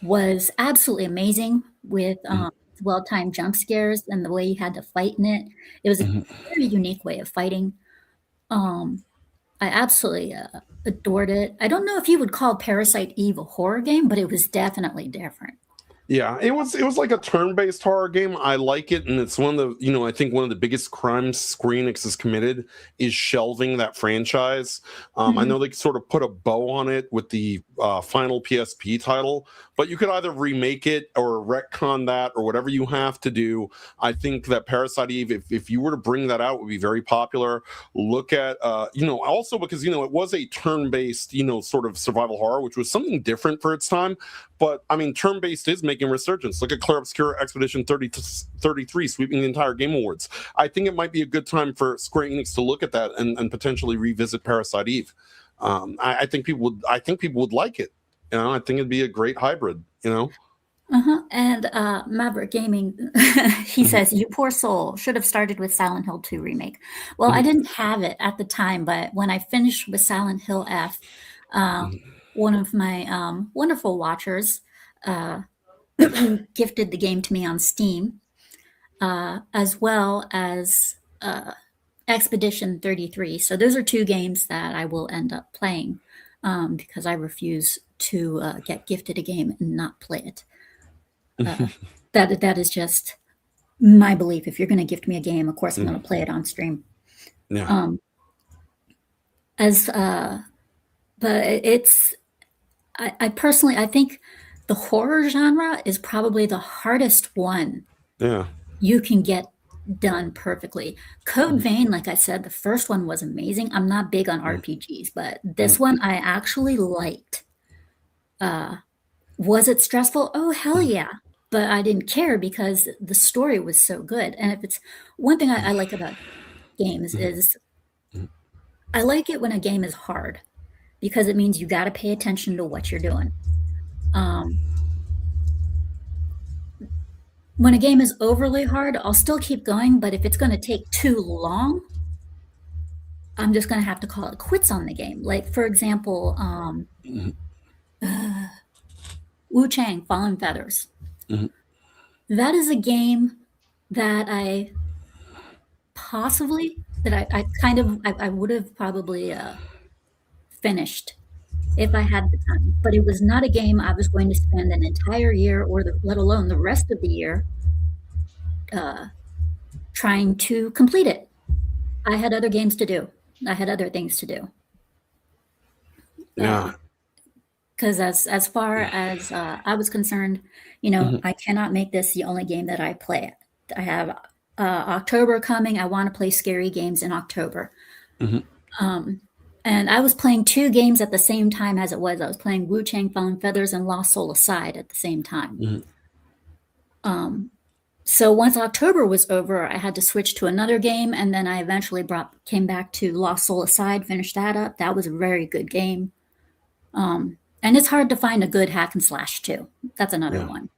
was absolutely amazing with well-timed jump scares and the way you had to fight in it. It was a very unique way of fighting. I absolutely adored it. I don't know if you would call Parasite Eve a horror game, but it was definitely different. Yeah, it was like a turn-based horror game. I like it, and it's one of the, I think one of the biggest crimes Square Enix has committed is shelving that franchise. I know they sort of put a bow on it with the final PSP title, but you could either remake it or retcon that or whatever you have to do. I think that Parasite Eve, if you were to bring that out, would be very popular. Look at, also because, it was a turn-based, sort of survival horror, which was something different for its time. But, I mean, turn-based is making resurgence. Look at Clair Obscur Expedition 33 sweeping the entire Game Awards. I think it might be a good time for Square Enix to look at that and potentially revisit Parasite Eve. I think people would like it. I think it'd be a great hybrid, And Maverick Gaming, he says, you poor soul, should have started with Silent Hill 2 remake. Well, I didn't have it at the time, but when I finished with Silent Hill F, one of my wonderful watchers gifted the game to me on Steam, as well as Expedition 33. So those are two games that I will end up playing because I refuse to get gifted a game and not play it. That is just my belief. If you're going to gift me a game, of course I'm going to play it on stream. Yeah. But it's, I personally, I think the horror genre is probably the hardest one. Yeah. You can get done perfectly. Code Vein, like I said, the first one was amazing. I'm not big on RPGs, but this one I actually liked. Was it stressful? Oh, hell yeah. But I didn't care because the story was so good. And if it's one thing I like about games is I like it when a game is hard because it means you got to pay attention to what you're doing. When a game is overly hard, I'll still keep going, but if it's going to take too long, I'm just going to have to call it quits on the game. Like, for example, Wu Chang, Fallen Feathers. That is a game that I would have probably finished if I had the time. But it was not a game I was going to spend an entire year or let alone the rest of the year trying to complete it. I had other games to do. I had other things to do. Yeah. Because as far as I was concerned, I cannot make this the only game that I play. I have October coming. I want to play scary games in October. And I was playing 2 games at the same time as it was. I was playing Wu-Chang Fallen Feathers and Lost Soul Aside at the same time. So once October was over, I had to switch to another game, and then I eventually came back to Lost Soul Aside, finished that up. That was a very good game. And it's hard to find a good hack and slash too. That's another one.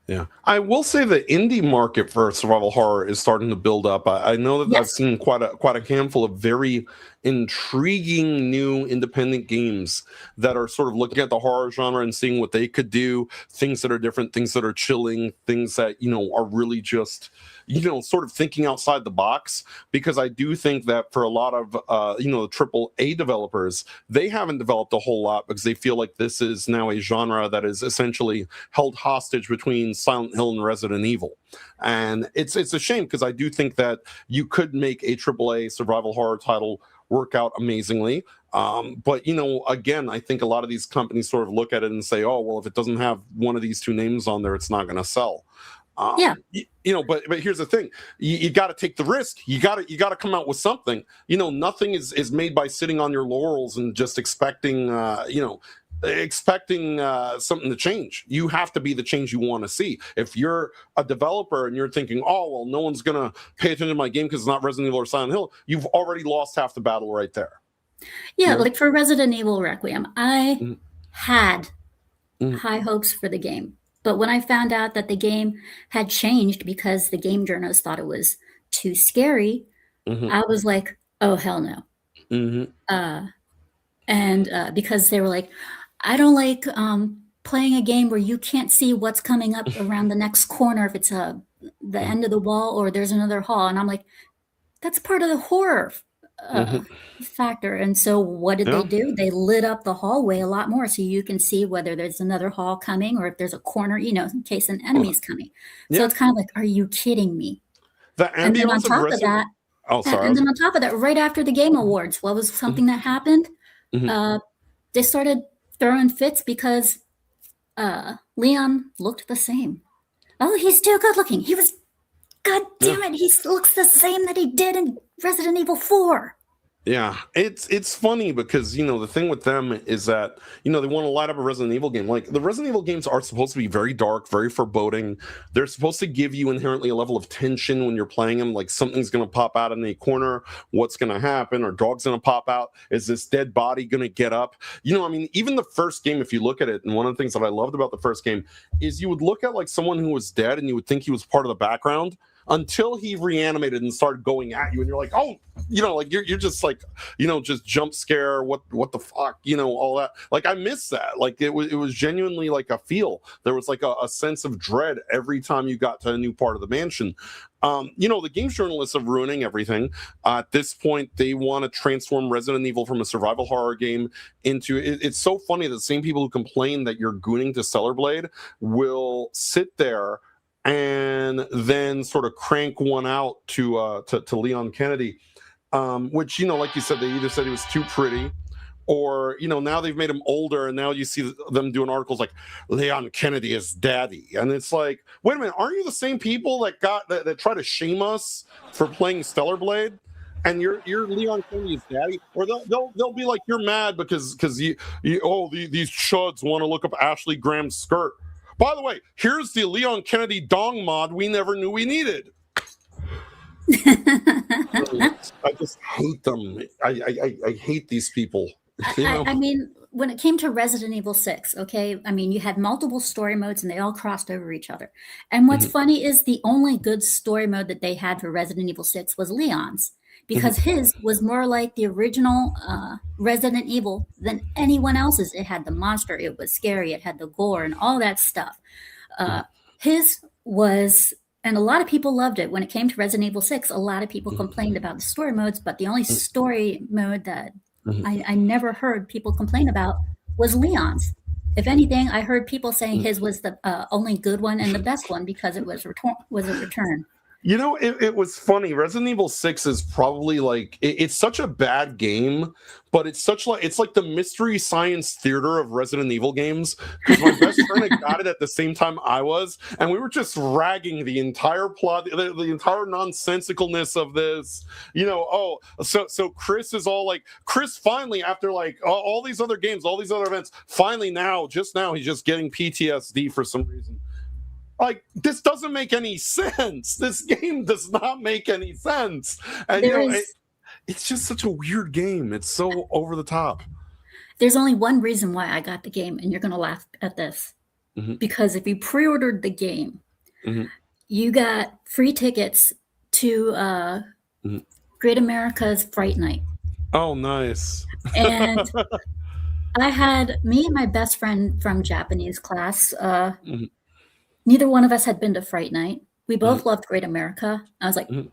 Yeah, I will say the indie market for survival horror is starting to build up. I know that I've seen quite a handful of very intriguing new independent games that are sort of looking at the horror genre and seeing what they could do, things that are different, things that are chilling, things that are really just sort of thinking outside the box. Because I do think that for a lot of the AAA developers, they haven't developed a whole lot because they feel like this is now a genre that is essentially held hostage between Silent Hill and Resident Evil. And it's a shame, because I do think that you could make a AAA survival horror title work out amazingly. But again, I think a lot of these companies sort of look at it and say, oh, well, if it doesn't have one of these 2 names on there, it's not going to sell. But here's the thing: you got to take the risk. You got to come out with something. Nothing is made by sitting on your laurels and just expecting something to change. You have to be the change you want to see. If you're a developer and you're thinking, oh, well, no one's gonna pay attention to my game because it's not Resident Evil or Silent Hill, you've already lost half the battle right there. Like for Resident Evil Requiem, I had high hopes for the game. But when I found out that the game had changed because the game journalists thought it was too scary, I was like, oh, hell no. Because they were like, I don't like playing a game where you can't see what's coming up around the next corner if it's the end of the wall or there's another hall. And I'm like, that's part of the horror factor. And so what did they do? They lit up the hallway a lot more so you can see whether there's another hall coming or if there's a corner, in case an enemy is coming. So it's kind of like, are you kidding me? And then on top of that, right after the Game Awards, what was something that happened? They started throwing fits because Leon looked the same. Oh, he's too good looking. God damn it, he looks the same that he did in Resident Evil 4. Yeah, it's funny because the thing with them is that they want to light up a Resident Evil game. Like, the Resident Evil games are supposed to be very dark, very foreboding. They're supposed to give you inherently a level of tension when you're playing them, like something's going to pop out in a corner, what's going to happen, or dog's going to pop out, is this dead body going to get up? Even the first game, if you look at it, and one of the things that I loved about the first game is you would look at like someone who was dead and you would think he was part of the background until he reanimated and started going at you, and you're like, oh, you're just like, just jump scare, what the fuck, all that. Like, I miss that. Like, it was genuinely like a feel. There was like a sense of dread every time you got to a new part of the mansion. The games journalists are ruining everything. At this point, they want to transform Resident Evil from a survival horror game into. It's so funny that the same people who complain that you're gooning to Stellar Blade will sit there and then sort of crank one out to Leon Kennedy, which, like you said, they either said he was too pretty, or, now they've made him older, and now you see them doing articles like Leon Kennedy is daddy, and it's like, wait a minute, aren't you the same people that try to shame us for playing Stellar Blade? And you're Leon Kennedy's daddy, or they'll be like, you're mad because these chuds want to look up Ashley Graham's skirt. By the way, here's the Leon Kennedy dong mod we never knew we needed. I just hate them. I hate these people. When it came to Resident Evil 6, you had multiple story modes and they all crossed over each other. And what's funny is the only good story mode that they had for Resident Evil 6 was Leon's, because his was more like the original Resident Evil than anyone else's. It had the monster, it was scary, it had the gore and all that stuff. His was, and a lot of people loved it. When it came to Resident Evil 6, a lot of people complained about the story modes, but the only story mode that I never heard people complain about was Leon's. If anything, I heard people saying his was the only good one and the best one because it was a return. You know, it was funny. Resident Evil 6 is probably like it's such a bad game, but it's like the mystery science theater of Resident Evil games. Because my best friend had got it at the same time I was, and we were just ragging the entire plot, the entire nonsensicalness of this. You know, so Chris is all like, Chris finally, after like all these other games, all these other events, finally just now he's just getting PTSD for some reason. Like, this doesn't make any sense. This game does not make any sense. And it's just such a weird game. It's so over the top. There's only one reason why I got the game, and you're going to laugh at this. Mm-hmm. Because if you pre-ordered the game, mm-hmm. you got free tickets to mm-hmm. Great America's Fright Night. Oh, nice. And I had me and my best friend from Japanese class. Mm-hmm. Neither one of us had been to Fright Night. We both mm-hmm. loved Great America. I was like, mm-hmm.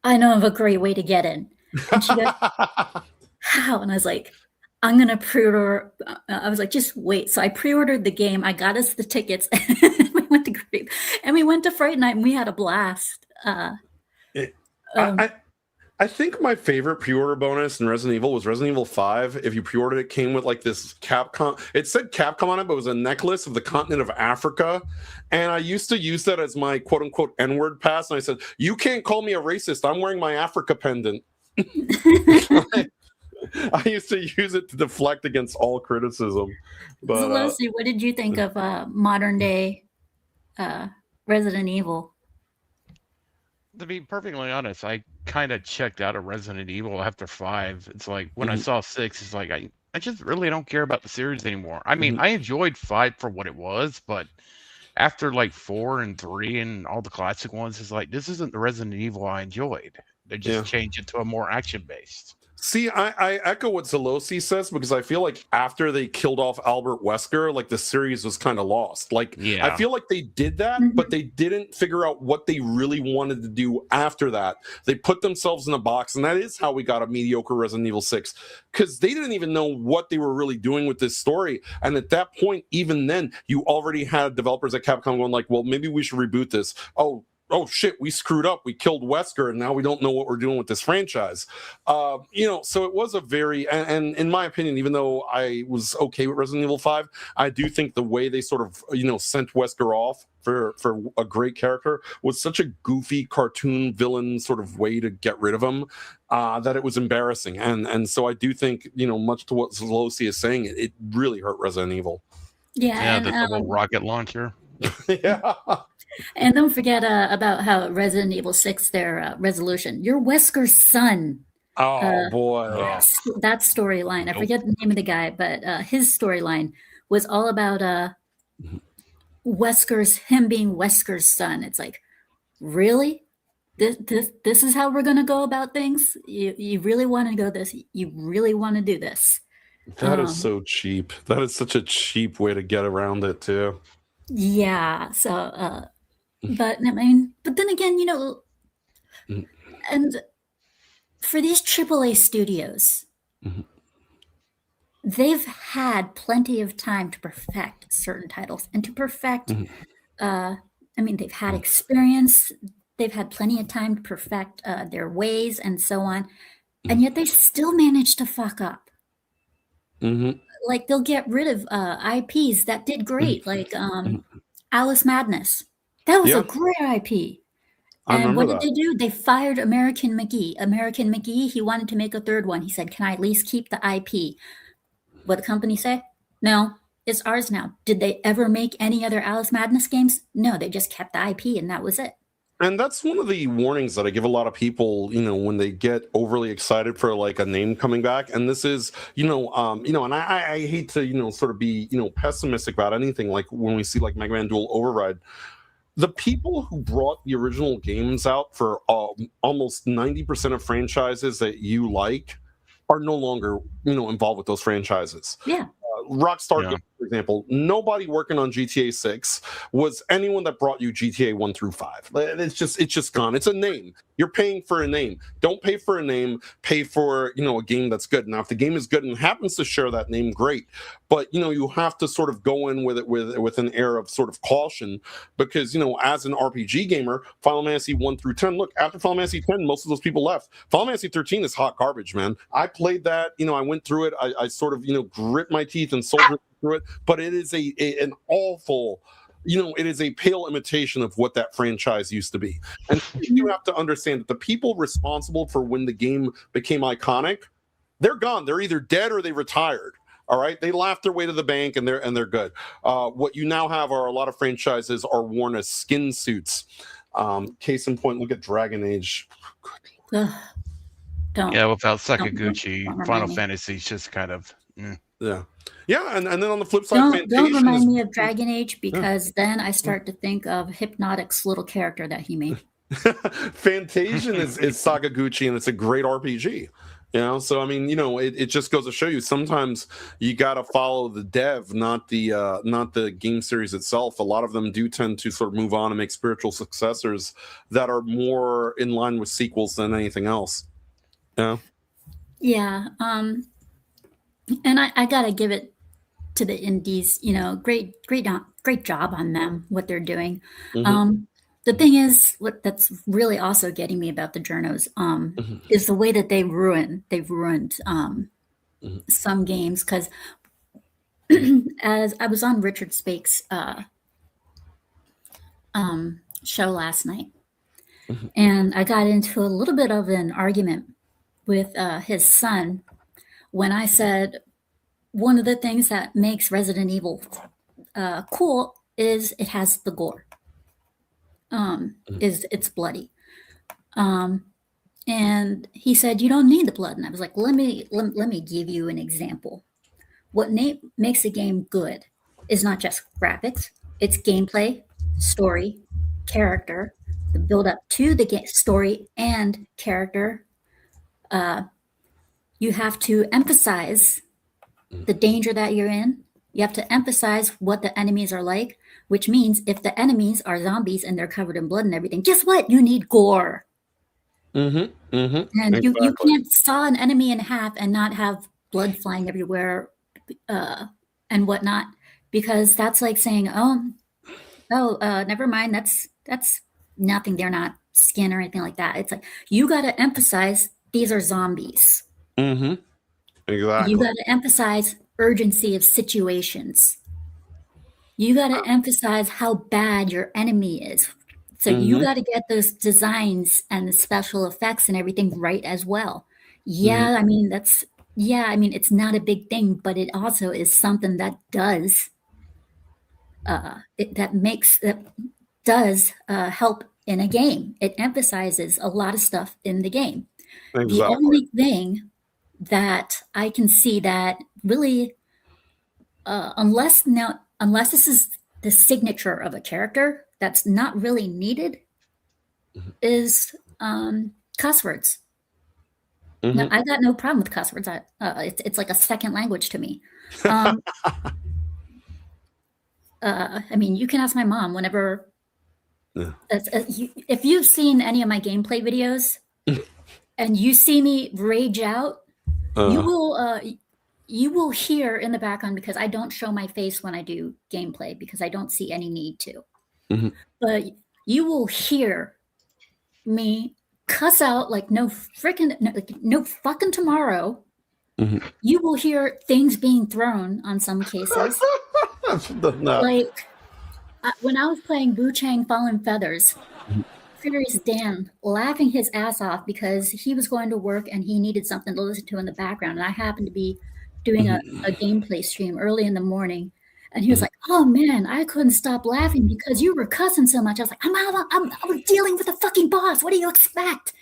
I know of a great way to get in. And she goes, how? And I was like, I'm going to pre-order. I was like, just wait. So I pre-ordered the game. I got us the tickets. And we went to Fright Night, and we had a blast. I think my favorite pre-order bonus in Resident Evil was Resident Evil 5. If you pre-ordered it, came with like this Capcom. It said Capcom on it, but it was a necklace of the continent of Africa. And I used to use that as my quote-unquote N-word pass. And I said, you can't call me a racist. I'm wearing my Africa pendant. I used to use it to deflect against all criticism. But, so Lucy, what did you think of modern day Resident Evil? To be perfectly honest, I kind of checked out of Resident Evil after 5. It's like when mm-hmm. I saw 6, it's like I just really don't care about the series anymore. I mean, mm-hmm. I enjoyed 5 for what it was, but after like 4 and 3 and all the classic ones, it's like this isn't the Resident Evil I enjoyed. They just changed it to a more action-based. See, I echo what Zalosi says, because I feel like after they killed off Albert Wesker, like the series was kind of lost. Like, I feel like they did that, mm-hmm. but they didn't figure out what they really wanted to do after that. They put themselves in a box, and that is how we got a mediocre Resident Evil 6, because they didn't even know what they were really doing with this story. And at that point, even then, you already had developers at Capcom going like, well, maybe we should reboot this. Oh shit, we screwed up. We killed Wesker, and now we don't know what we're doing with this franchise. So it was a very, and in my opinion, even though I was okay with Resident Evil 5, I do think the way they sort of, sent Wesker off for a great character was such a goofy cartoon villain sort of way to get rid of him that it was embarrassing. And so I do think, much to what Zalosi is saying, it really hurt Resident Evil. Yeah, the double rocket launcher. Yeah. And don't forget about how Resident Evil 6, their resolution. You're Wesker's son. Oh, boy. That storyline. I forget the name of the guy, but his storyline was all about him being Wesker's son. It's like, really? This is how we're going to go about things? You really want to go this? You really want to do this? That is so cheap. That is such a cheap way to get around it, too. Yeah. So, but then again, and for these AAA studios, mm-hmm. they've had plenty of time to perfect certain titles and to perfect, mm-hmm. They've had experience, they've had plenty of time to perfect their ways and so on, mm-hmm. and yet they still manage to fuck up. Mm-hmm. Like they'll get rid of IPs that did great, like Alice Madness. That was a great IP. And what did they do? They fired American McGee. He wanted to make a third one. He said, can I at least keep the IP? What the company say? No, it's ours now. Did they ever make any other Alice Madness games? No, they just kept the IP, and that was it. And that's one of the warnings that I give a lot of people, when they get overly excited for like a name coming back. And this is, and I hate to, sort of be, pessimistic about anything. Like when we see like Mega Man Duel Override, the people who brought the original games out for almost 90% of franchises that you like are no longer, involved with those franchises. Yeah. Rockstar Games for example, nobody working on GTA 6 was anyone that brought you GTA 1 through 5. It's just gone. It's a name. You're paying for a name. Don't pay for a name. Pay for, a game that's good. Now, if the game is good and happens to share that name, great. But, you have to sort of go in with it with an air of sort of caution because, as an RPG gamer, Final Fantasy 1 through 10, look, after Final Fantasy 10, most of those people left. Final Fantasy 13 is hot garbage, man. I played that, I went through it. I sort of, grit my teeth and soldiered through it, but it is an awful, it is a pale imitation of what that franchise used to be. And you have to understand that the people responsible for when the game became iconic, they're gone. They're either dead or they retired. All right, they laughed their way to the bank and they're good. What you now have are a lot of franchises are worn as skin suits. Case in point, look at Dragon Age. Don't. Yeah, without Sakaguchi, don't Final me. Fantasy's just kind of. Yeah, and then on the flip side, don't remind me of Dragon Age because then I start to think of Hypnotic's little character that he made. Fantasian is Sakaguchi, and it's a great RPG. So I mean, it just goes to show you sometimes you got to follow the dev, not the game series itself. A lot of them do tend to sort of move on and make spiritual successors that are more in line with sequels than anything else. Yeah. And I gotta give it to the indies. Great job on them, what they're doing. The thing is, what that's really also getting me about the journos is the way that they've ruined some games. Because as I was on Richard Spake's show last night, and I got into a little bit of an argument with his son when I said one of the things that makes Resident Evil cool is it has the gore. It's bloody. And he said, you don't need the blood. And I was like, let me give you an example. What makes a game good is not just graphics, it's gameplay, story, character, the build up to the story and character. You have to emphasize the danger that you're in. You have to emphasize what the enemies are like, which means if the enemies are zombies and they're covered in blood and everything, guess what? You need gore. And exactly. you can't saw an enemy in half and not have blood flying everywhere and whatnot, because that's like saying, never mind. That's nothing. They're not skin or anything like that. It's like, you got to emphasize these are zombies. Exactly. You got to emphasize urgency of situations. You got to emphasize how bad your enemy is. So you got to get those designs and the special effects and everything right as well. Yeah, I mean, it's not a big thing, but it also is something that does help in a game. It emphasizes a lot of stuff in the game. Exactly. The only thing that I can see that really, unless this is the signature of a character that's not really needed, is cuss words. Now, I got no problem with cuss words. It's like a second language to me. I mean, you can ask my mom whenever. If you've seen any of my gameplay videos and you see me rage out, you will hear in the background, because I don't show my face when I do gameplay because I don't see any need to. But you will hear me cuss out like no fucking tomorrow. You will hear things being thrown on some cases. Like when I was playing Wu Chang Fallen Feathers, Furious Dan laughing his ass off because he was going to work and he needed something to listen to in the background. And I happened to be doing a gameplay stream early in the morning. And he was like, oh man, I couldn't stop laughing because you were cussing so much. I was like, I was dealing with a fucking boss. What do you expect?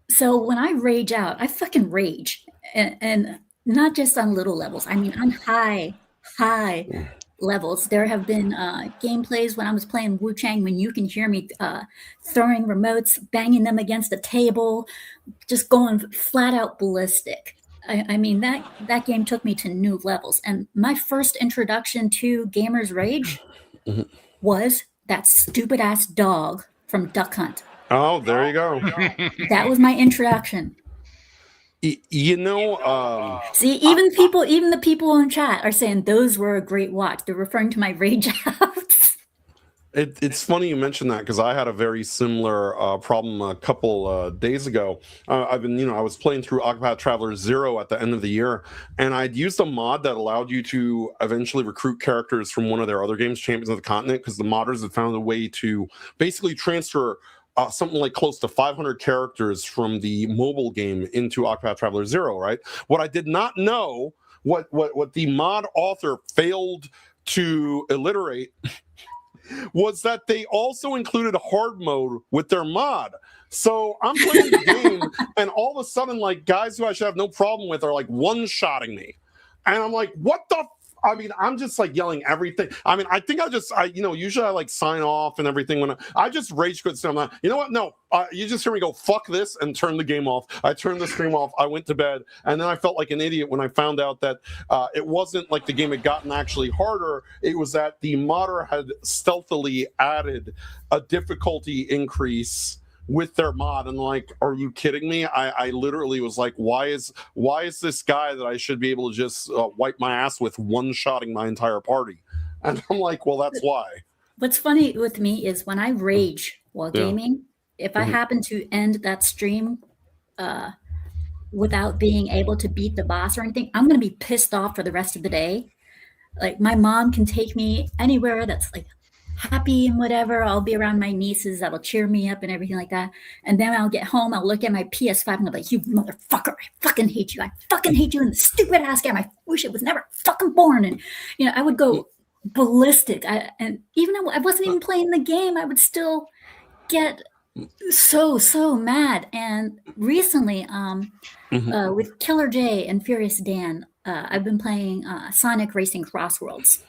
So when I rage out, I fucking rage. And not just on little levels. I mean, on high levels. There have been gameplays when I was playing Wu Chang when you can hear me throwing remotes, banging them against the table, just going flat out ballistic. I mean, that game took me to new levels. And my first introduction to Gamer's Rage was that stupid ass dog from Duck Hunt. Oh, there you go. That was my introduction. You know, See, even the people in chat are saying those were a great watch. They're referring to my rage outs. It's funny you mentioned that because I had a very similar problem a couple days ago. I was playing through Octopath Traveler 0 at the end of the year, and I'd used a mod that allowed you to eventually recruit characters from one of their other games, Champions of the Continent, because the modders had found a way to basically transfer something like close to 500 characters from the mobile game into Octopath Traveler 0, right? What I did not know, what the mod author failed to alliterate was that they also included a hard mode with their mod. So I'm playing the game, and all of a sudden, like, guys who I should have no problem with are like one-shotting me. And I'm like, what the I mean, I'm just like yelling everything. I mean, I think usually I like sign off and everything when I just rage quit. So I'm like, you know what? No, you just hear me go, fuck this, and turn the game off. I turned the stream off. I went to bed. And then I felt like an idiot when I found out that it wasn't like the game had gotten actually harder. It was that the modder had stealthily added a difficulty increase with their mod, and like, are you kidding me? I literally was like, why is this guy that I should be able to just wipe my ass with one-shotting my entire party? And I'm like, well, that's why. What's funny with me is when I rage while gaming, if I happen to end that stream without being able to beat the boss or anything, I'm going to be pissed off for the rest of the day. Like, my mom can take me anywhere that's like happy and whatever. I'll be around my nieces that'll cheer me up and everything like that. And then I'll get home, I'll look at my PS5 and I'll be like, you motherfucker, I fucking hate you. I fucking hate you in the stupid ass game. I wish it was never fucking born. And, I would go ballistic. And even though I wasn't even playing the game, I would still get so mad. And recently, with Killer J and Furious Dan, I've been playing Sonic Racing Crossworlds.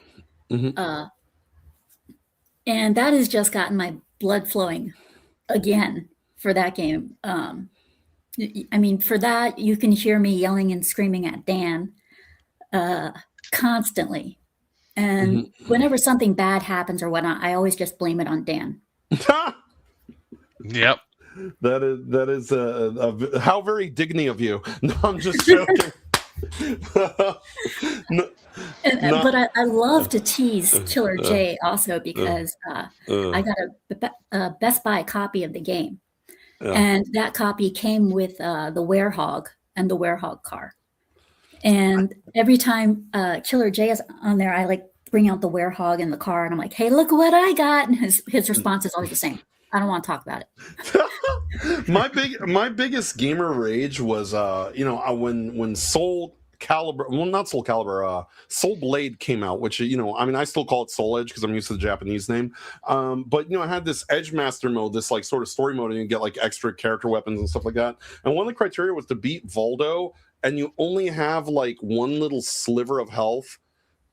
And that has just gotten my blood flowing again for that game. I mean, for that, you can hear me yelling and screaming at Dan constantly. And whenever something bad happens or whatnot, I always just blame it on Dan. Yep. That is how very Digny of you. No, I'm just joking. But I love to tease Killer J also because I got a Best Buy copy of the game. And that copy came with the Werehog and the Werehog car. And every time Killer J is on there, I like bring out the Werehog in the car and I'm like, hey, look what I got. And his response is always the same. I don't want to talk about it. My biggest gamer rage was when Soul Blade came out, which I still call it Soul Edge because I'm used to the Japanese name. But I had this Edge Master mode, this like sort of story mode, and you get like extra character weapons and stuff like that. And one of the criteria was to beat Voldo, and you only have like one little sliver of health,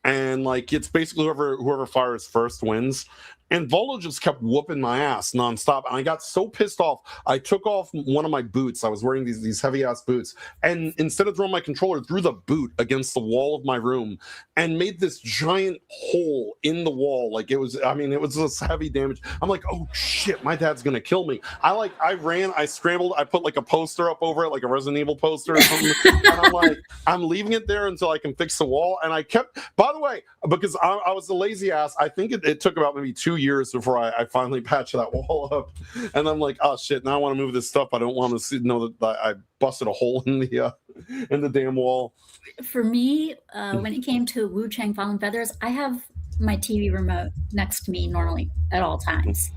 and like it's basically whoever fires first wins. And Voldo just kept whooping my ass nonstop. And I got so pissed off, I took off one of my boots. I was wearing these heavy-ass boots. And instead of throwing my controller, threw the boot against the wall of my room and made this giant hole in the wall. Like, it was this heavy damage. I'm like, oh, shit, my dad's going to kill me. I ran, I scrambled, I put, like, a poster up over it, like a Resident Evil poster or something. And I'm like, I'm leaving it there until I can fix the wall. And I kept, by the way, because I was a lazy ass, I think it took about maybe 2 years before I finally patched that wall up. And I'm like, oh shit, now I want to move this stuff. I don't want to know that I busted a hole in the damn wall. For me, when it came to Wu Chang Fallen Feathers, I have my TV remote next to me normally at all times.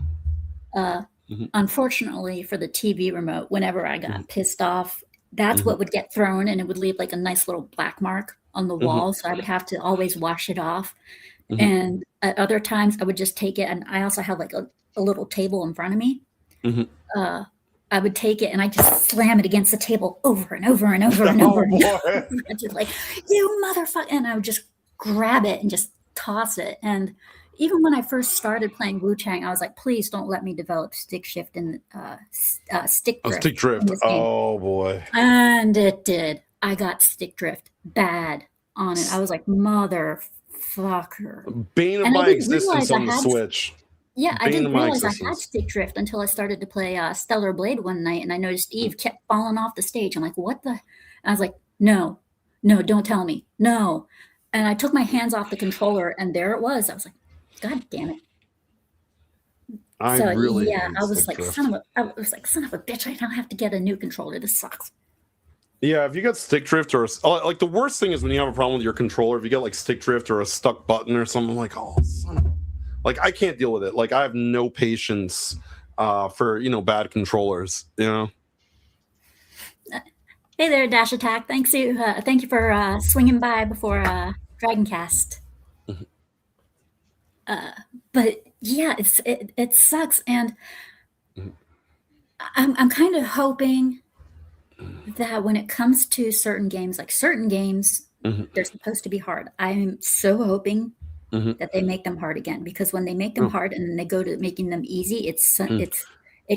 Unfortunately for the TV remote, whenever I got pissed off, that's what would get thrown, and it would leave like a nice little black mark on the wall. So I would have to always wash it off. And at other times I would just take it. And I also have like a little table in front of me. I would take it and I just slam it against the table over and over and over and over. And just like, you motherfucker. And I would just grab it and just toss it. And even when I first started playing Wu Chang, I was like, please don't let me develop stick shift and stick drift. Stick drift. Oh boy. And it did. I got stick drift bad on it. I was like, motherfucker. Bane of And I my didn't existence realize I on the had Switch. yeah, I Bane of didn't my realize I had existence. stick drift until I started to play Stellar Blade one night, and I noticed Eve kept falling off the stage. I'm like, what the? And I was like, no, don't tell me, no. And I took my hands off the controller, and there it was. I was like, God damn it. I So really yeah, hate I was stick like, drift. son of a bitch, I now have to get a new controller. This sucks. Yeah, if you get stick drift or like the worst thing is when you have a problem with your controller, if you get like stick drift or a stuck button or something, like, oh, son of, like I can't deal with it. Like I have no patience for bad controllers. Hey there, Dash Attack. Thank you for swinging by before Dragoncast. But yeah, it sucks, and I'm kind of hoping that when it comes to certain games, they're supposed to be hard. I'm so hoping that they make them hard again, because when they make them hard and then they go to making them easy, it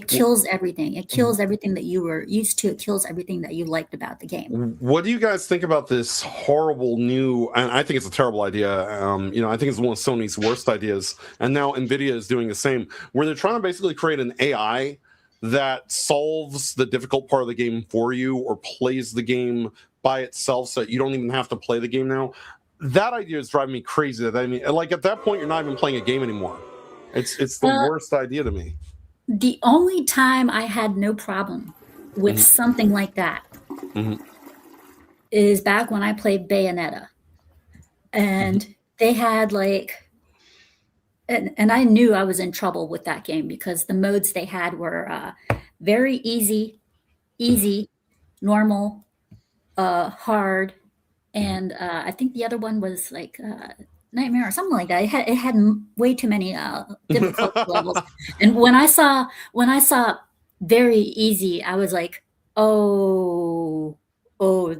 kills everything. It kills everything that you were used to. It kills everything that you liked about the game. What do you guys think about this horrible new? And I think it's a terrible idea. I think it's one of Sony's worst ideas. And now Nvidia is doing the same, where they're trying to basically create an AI that solves the difficult part of the game for you or plays the game by itself, so that you don't even have to play the game now. That idea is driving me crazy. I mean, like at that point, you're not even playing a game anymore. It's the worst idea to me. The only time I had no problem with something like that is back when I played Bayonetta. And they had like, and I knew I was in trouble with that game because the modes they had were very easy, normal, hard, and I think the other one was like Nightmare or something like that. It had way too many difficulty levels. And when I saw very easy, I was like, oh, I'm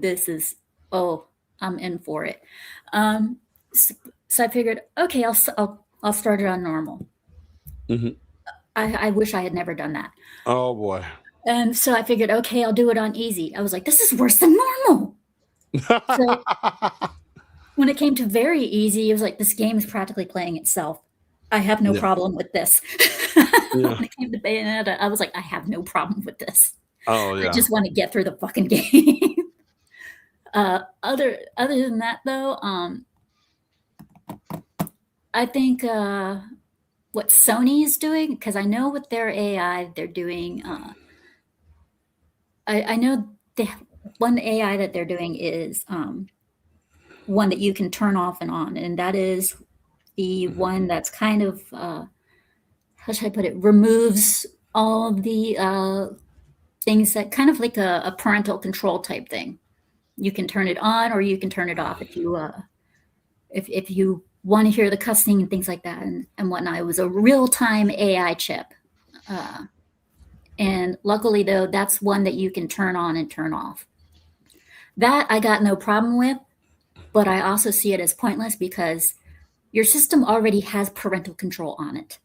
in for it. So I figured, okay, I'll start it on normal. I wish I had never done that. Oh boy. And so I figured, okay, I'll do it on easy. I was like, this is worse than normal. So when it came to very easy, it was like, this game is practically playing itself. I have no problem with this. When it came to Bayonetta, I was like, I have no problem with this. Oh yeah. I just want to get through the fucking game. Other than that, though, I think what Sony is doing, because I know with their AI, they're doing. I know one AI that they're doing is one that you can turn off and on, and that is the one that's kind of how should I put it? Removes all of the things that kind of like a parental control type thing. You can turn it on or you can turn it off if you want to hear the cussing and things like that and whatnot. It was a real-time AI chip. And luckily, though, that's one that you can turn on and turn off. That I got no problem with, but I also see it as pointless because your system already has parental control on it.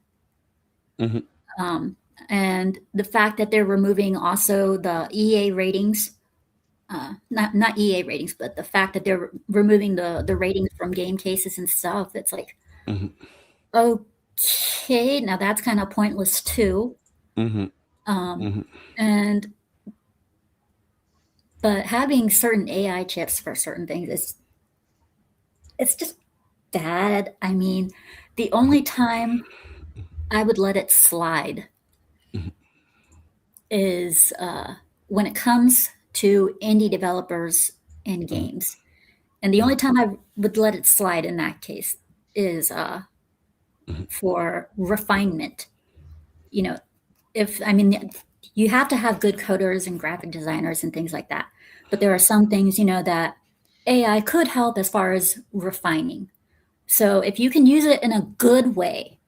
And the fact that they're removing also the EA ratings, not EA ratings, but the fact that they're removing the ratings from game cases and stuff, it's like, okay, now that's kind of pointless too. But having certain AI chips for certain things it's just bad. I mean, the only time I would let it slide is when it comes to indie developers and games. And the only time I would let it slide in that case is for refinement. You have to have good coders and graphic designers and things like that. But there are some things, that AI could help as far as refining. So if you can use it in a good way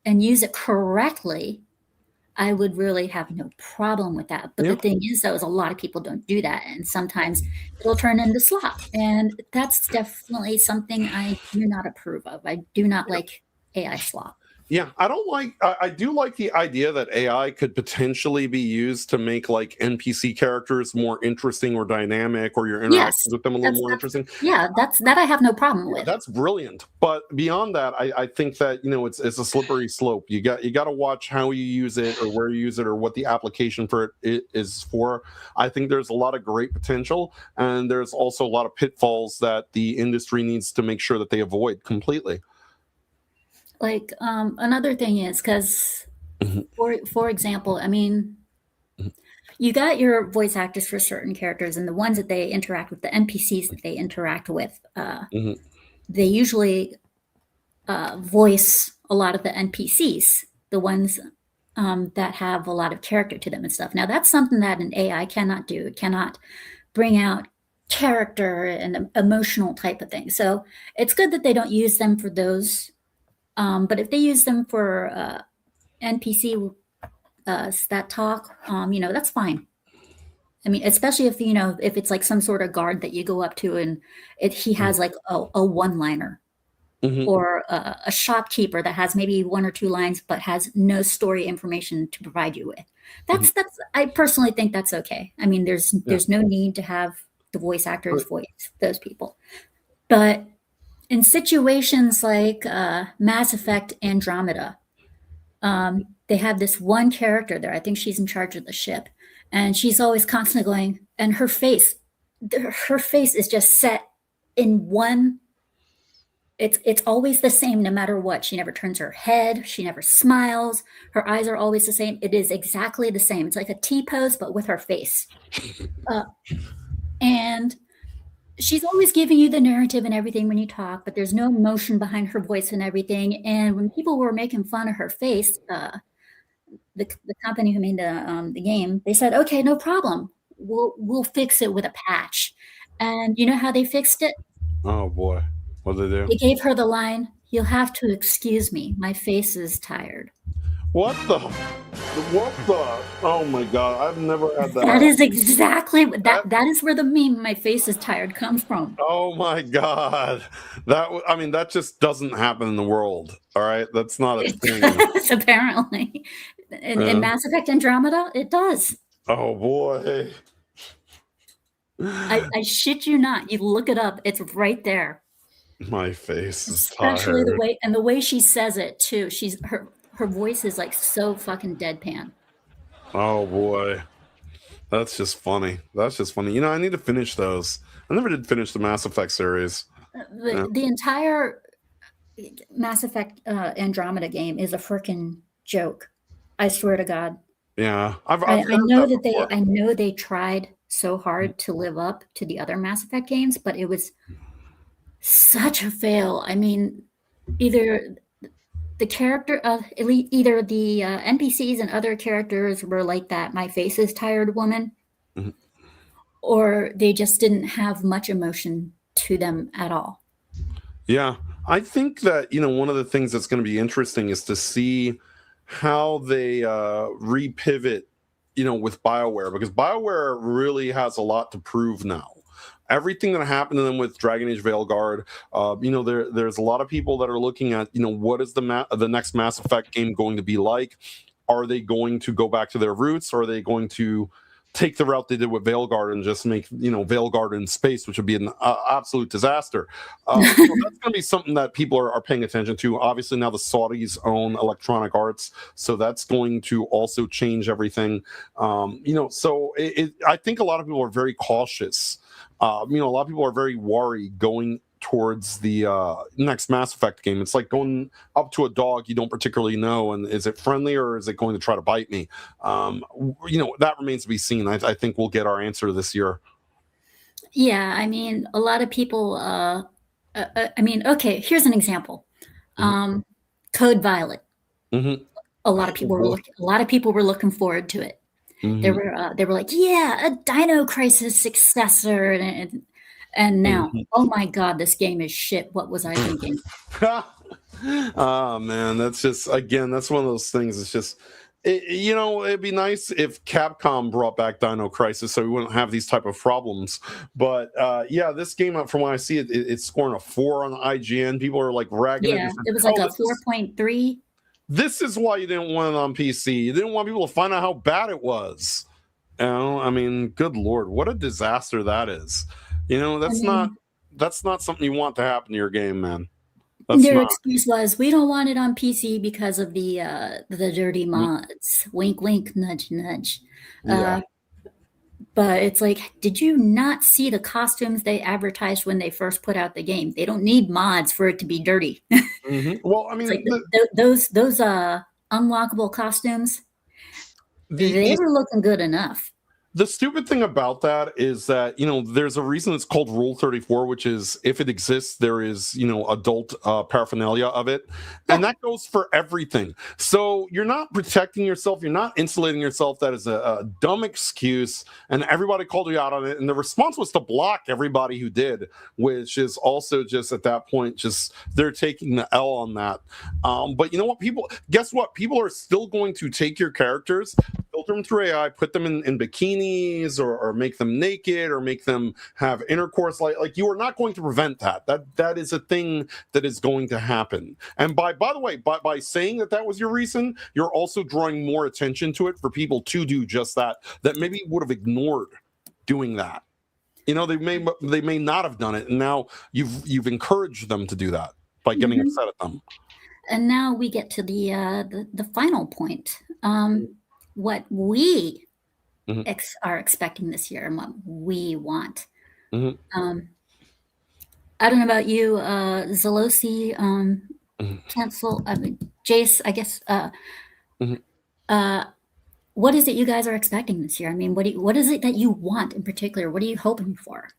and use it correctly, I would really have no problem with that. But the thing is, though, is a lot of people don't do that. And sometimes it'll turn into slop. And that's definitely something I do not approve of. I do not like AI slop. Yeah, I don't like. I do like the idea that AI could potentially be used to make like NPC characters more interesting or dynamic, or your Yes, interactions with them a little more that's interesting. yeah, that I have no problem Yeah, with. that's brilliant. But beyond that, I think that it's a slippery slope. You got to watch how you use it, or where you use it, or what the application for it is for. I think there's a lot of great potential, and there's also a lot of pitfalls that the industry needs to make sure that they avoid completely. Like another thing is because Mhm, for example, I mean, mhm, you got your voice actors for certain characters, and the ones that they interact with, the NPCs that they interact with, mhm, they usually voice a lot of the NPCs, the ones that have a lot of character to them and stuff. Now, that's something that an AI cannot do. It cannot bring out character and emotional type of thing. So it's good that they don't use them for those. But if they use them for NPC that talk, that's fine. I mean, especially if if it's like some sort of guard that you go up to and he has like a one liner, mhm, or a shopkeeper that has maybe one or two lines but has no story information to provide you with. mhm. That's I personally think that's okay. I mean, Yeah. there's no need to have the voice actors But- voice those people. But in situations like Mass Effect Andromeda, they have this one character there. I think she's in charge of the ship, and she's always constantly going, and her face is just set in one. It's always the same no matter what. She never turns her head. She never smiles. Her eyes are always the same. It is exactly the same. It's like a T pose, but with her face. Uh, and she's always giving you the narrative and everything when you talk, but there's no emotion behind her voice and everything. And when people were making fun of her face, the company who made the game, they said, "Okay, no problem. We'll fix it with a patch." And you know how they fixed it? oh boy, what did they do? They gave her the line, "You'll have to excuse me. My face is tired." What the? What the? Oh my god! I've never had that That happen. is exactly That that is where the meme "my face is tired" comes from. Oh my god, I mean, that just doesn't happen in the world. All right, that's not a It thing. does, apparently. In Uh, Mass Effect Andromeda, it does. oh boy, I shit you not. You look it up. It's right there. my face is Especially tired. the way she says it too. Her voice is like so fucking deadpan. Oh boy, that's just funny. That's just funny. I need to finish those. I never did finish the Mass Effect series. Yeah, The entire Mass Effect Andromeda game is a freaking joke. I swear to God. yeah. I've heard that before. I know they tried so hard to live up to the other Mass Effect games, but it was such a fail. I mean, either the character either the NPCs and other characters were like that "my face is tired" woman, Mhm. or they just didn't have much emotion to them at all. Yeah, I think that one of the things that's going to be interesting is to see how they repivot, with BioWare, because BioWare really has a lot to prove now. Everything that happened to them with Dragon Age Veilguard, there's a lot of people that are looking at, what is the next Mass Effect game going to be like? Are they going to go back to their roots, or are they going to take the route they did with Veilguard and just make Veilguard in space, which would be an absolute disaster? So that's going to be something that people are paying attention to. Obviously, now the Saudis own Electronic Arts, so that's going to also change everything. So I think a lot of people are very cautious. A lot of people are very worried going towards the next Mass Effect game. It's like going up to a dog you don't particularly know, and is it friendly or is it going to try to bite me? That remains to be seen. I think we'll get our answer this year. Yeah, I mean, a lot of people. I mean, okay. Here's an example. Mhm. Code Violet. Mhm. A lot of Oh, people were boy. a lot of people were looking forward to it. Mhm. They were like, yeah, a Dino Crisis successor, and now, Mhm. oh my God, this game is shit. What was I thinking? Oh man, that's one of those things. It's just it'd be nice if Capcom brought back Dino Crisis so we wouldn't have these type of problems. But yeah, this game, from what I see, it's scoring a 4 on the IGN. People are like ragging it. Yeah, it was like Oh, a this is 4.3. This is why you didn't want it on PC. You didn't want people to find out how bad it was. You know, I mean, good Lord, what a disaster that is. You know, that's not something you want to happen to your game, man. That's Their not. excuse was, "We don't want it on PC because of the dirty mods." Wink, wink, nudge, nudge. Yeah. But it's like, did you not see the costumes they advertised when they first put out the game? They don't need mods for it to be dirty. Well, I It's mean, like those unlockable costumes, they were looking good enough. the stupid thing about that is that, you know, there's a reason it's called Rule 34, which is if it exists, there is, you know, adult paraphernalia of it. And that goes for everything. So you're not protecting yourself. You're not insulating yourself. That is a dumb excuse. And everybody called you out on it. And the response was to block everybody who did, which is also just at that point, just they're taking the L on that. But you know what? Guess what? People are still going to take your characters, filter them through AI, put them in bikinis, or make them naked, or make them have intercourse. Like you are not going to prevent that. That is a thing that is going to happen. And by the way, by saying that was your reason, you're also drawing more attention to it for people to do just that maybe would have ignored doing that. You know, they may not have done it, and now you've encouraged them to do that by getting upset at them. And now we get to the final point. What we are expecting this year and what we want. I don't know about you, Zalosi, Cancel, Jace, I guess. What is it you guys are expecting this year? I mean, what is it that you want in particular? What are you hoping for?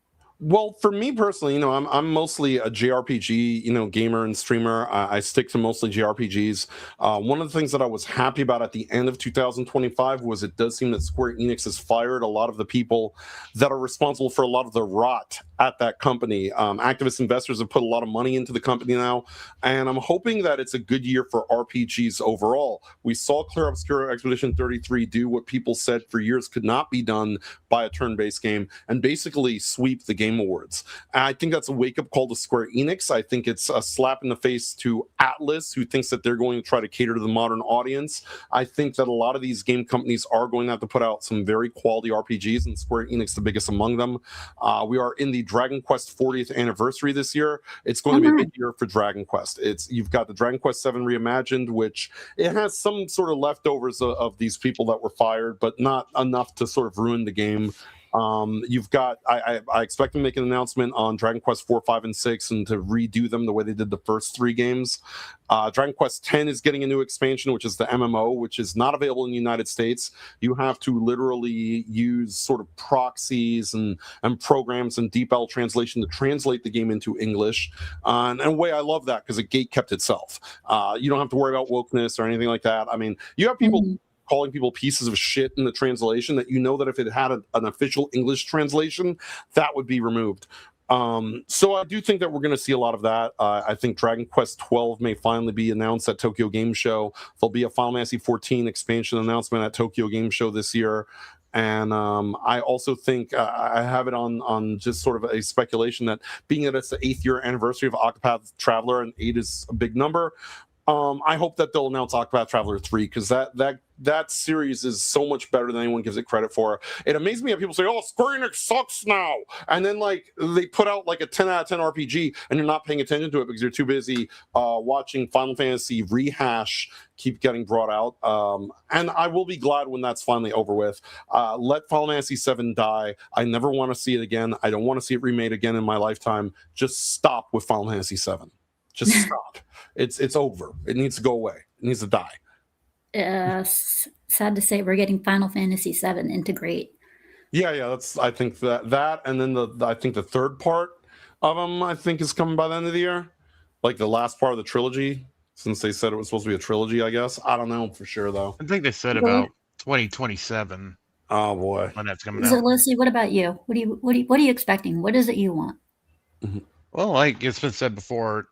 Well, for me personally, you know, I'm mostly a JRPG, you know, gamer and streamer. I stick to mostly JRPGs. One of the things that I was happy about at the end of 2025 was it does seem that Square Enix has fired a lot of the people that are responsible for a lot of the rot at that company. Activist investors have put a lot of money into the company now, and I'm hoping that it's a good year for RPGs overall. We saw Clear Obscura Expedition 33 do what people said for years could not be done by a turn-based game, and basically sweep the Game Awards. I think that's a wake-up call to Square Enix. I think it's a slap in the face to Atlas, who thinks that they're going to try to cater to the modern audience. I think that a lot of these game companies are going to have to put out some very quality RPGs, and Square Enix the biggest among them. We are in the Dragon Quest 40th anniversary this year. It's going to be a big year for Dragon Quest. You've got the Dragon Quest 7 reimagined, which it has some sort of leftovers of these people that were fired, but not enough to sort of ruin the game. You've got I expect them to make an announcement on Dragon Quest 4, 5, and 6 and to redo them the way they did the first 3 games. Dragon Quest 10 is getting a new expansion, which is the MMO, which is not available in the United States. You have to literally use sort of proxies and programs and DeepL translation to translate the game into English. And in a way, I love that because it gate kept itself. You don't have to worry about wokeness or anything like that. I mean, you have people calling people pieces of shit in the translation that you know that if it had an official English translation, that would be removed. So I do think that we're going to see a lot of that. I think Dragon Quest 12 may finally be announced at Tokyo Game Show. There'll be a Final Fantasy 14 expansion announcement at Tokyo Game Show this year. And I also think I have it on just sort of a speculation that being that it's the 8th year anniversary of Octopath Traveler, and 8 is a big number, I hope that they'll announce Octopath Traveler 3, because that series is so much better than anyone gives it credit for. It amazes me how people say, "Oh, Square Enix sucks now," and then like they put out like a 10 out of 10 RPG, and you're not paying attention to it because you're too busy watching Final Fantasy rehash keep getting brought out. And I will be glad when that's finally over with. Let Final Fantasy 7 die. I never want to see it again. I don't want to see it remade again in my lifetime. Just stop with Final Fantasy 7. Just stop. It's over. It needs to go away. It needs to die. Sad to say, we're getting Final Fantasy 7 Integrate. Yeah. I think that, and then I think the third part of them, I think, is coming by the end of the year, like the last part of the trilogy, since they said it was supposed to be a trilogy. I guess I don't know for sure though. I think they said about 2027. Oh boy, when that's coming out. So Lucy, what about you? What are you expecting? What is it you want? Well, like it's been said before,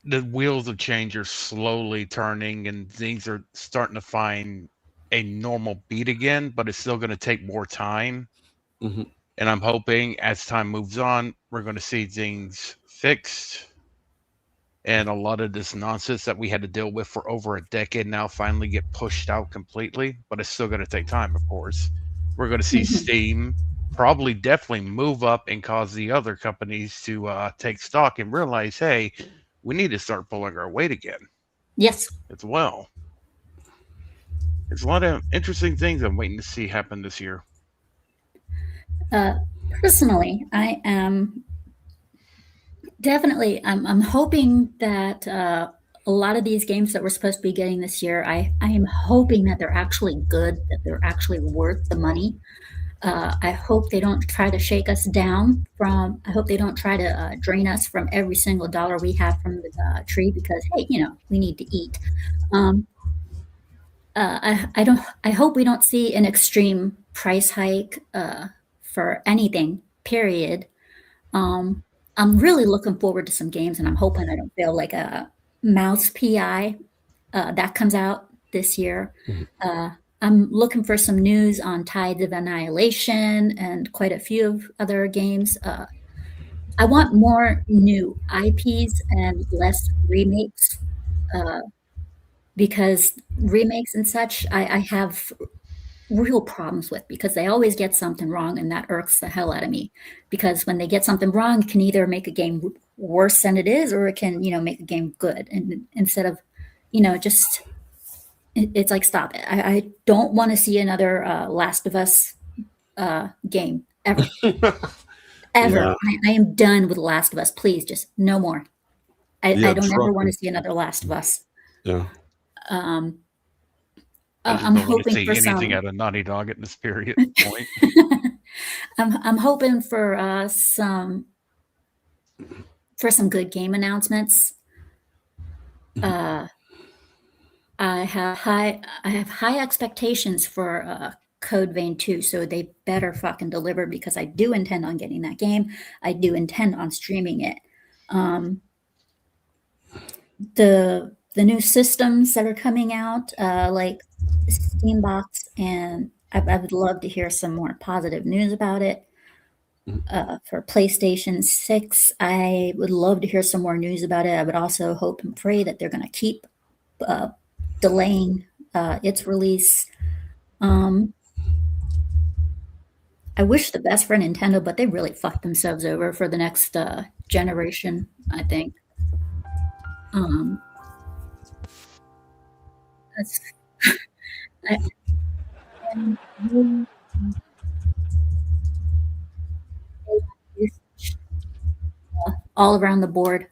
the wheels of change are slowly turning and things are starting to find a normal beat again, but it's still going to take more time. And I'm hoping as time moves on, we're going to see things fixed and a lot of this nonsense that we had to deal with for over a decade now finally get pushed out completely. But it's still going to take time, of course. We're going to see Steam probably definitely move up and cause the other companies to take stock and realize, hey, we need to start pulling our weight again. Yes. As well. There's a lot of interesting things I'm waiting to see happen this year. Personally, I am definitely, I'm hoping that a lot of these games that we're supposed to be getting this year, I am hoping that they're actually good, that they're actually worth the money. I hope they don't try to shake us down I hope they don't try to drain us from every single dollar we have from the tree because, hey, we need to eat. I hope we don't see an extreme price hike for anything, period. I'm really looking forward to some games, and I'm hoping I don't feel like a Mouse PI that comes out this year. I'm looking for some news on Tides of Annihilation and quite a few of other games. I want more new IPs and less remakes because remakes and such, I have real problems with because they always get something wrong, and that irks the hell out of me. Because when they get something wrong, it can either make a game worse than it is, or it can, make a game good. And instead of, just it's like, stop it. I don't want to see another Last of Us game ever. Ever. Yeah. I am done with Last of Us. Please, just no more. I don't ever want to see another Last of Us. Yeah. I'm don't want to hoping see for anything out of Naughty Dog at this period point. I'm hoping for some good game announcements. I have high expectations for Code Vein 2, so they better fucking deliver because I do intend on getting that game. I do intend on streaming it. The new systems that are coming out, like Steambox, and I would love to hear some more positive news about it. For PlayStation 6, I would love to hear some more news about it. I would also hope and pray that they're going to keep delaying its release. I wish the best for Nintendo, but they really fucked themselves over for the next generation, I think. That's all around the board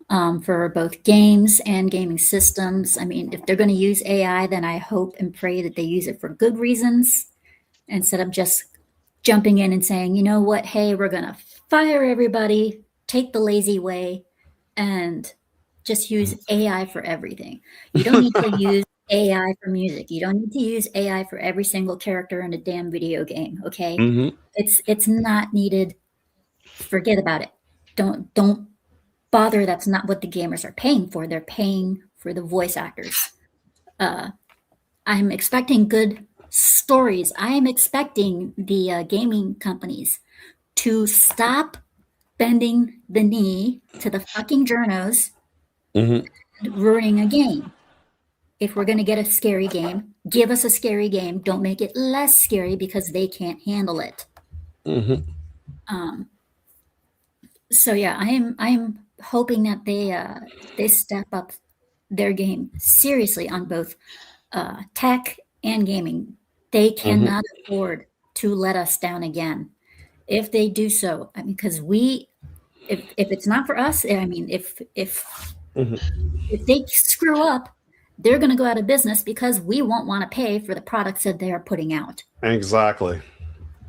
for both games and gaming systems. I mean, if they're going to use AI, then I hope and pray that they use it for good reasons instead of just jumping in and saying, you know what, hey, we're going to fire everybody, take the lazy way, and just use AI for everything. You don't need to use AI for music. You don't need to use AI for every single character in a damn video game, okay? It's not needed. Forget about it. Don't bother. That's not what the gamers are paying for. They're paying for the voice actors. I'm expecting good stories. I am expecting the gaming companies to stop bending the knee to the fucking journos ruining a game. If we're going to get a scary game, give us a scary game. Don't make it less scary because they can't handle it. So yeah, I'm hoping that they step up their game seriously on both tech and gaming. They cannot afford to let us down again. If they do so, I mean, because if it's not for us, I mean, if they screw up, they're going to go out of business because we won't want to pay for the products that they are putting out. Exactly.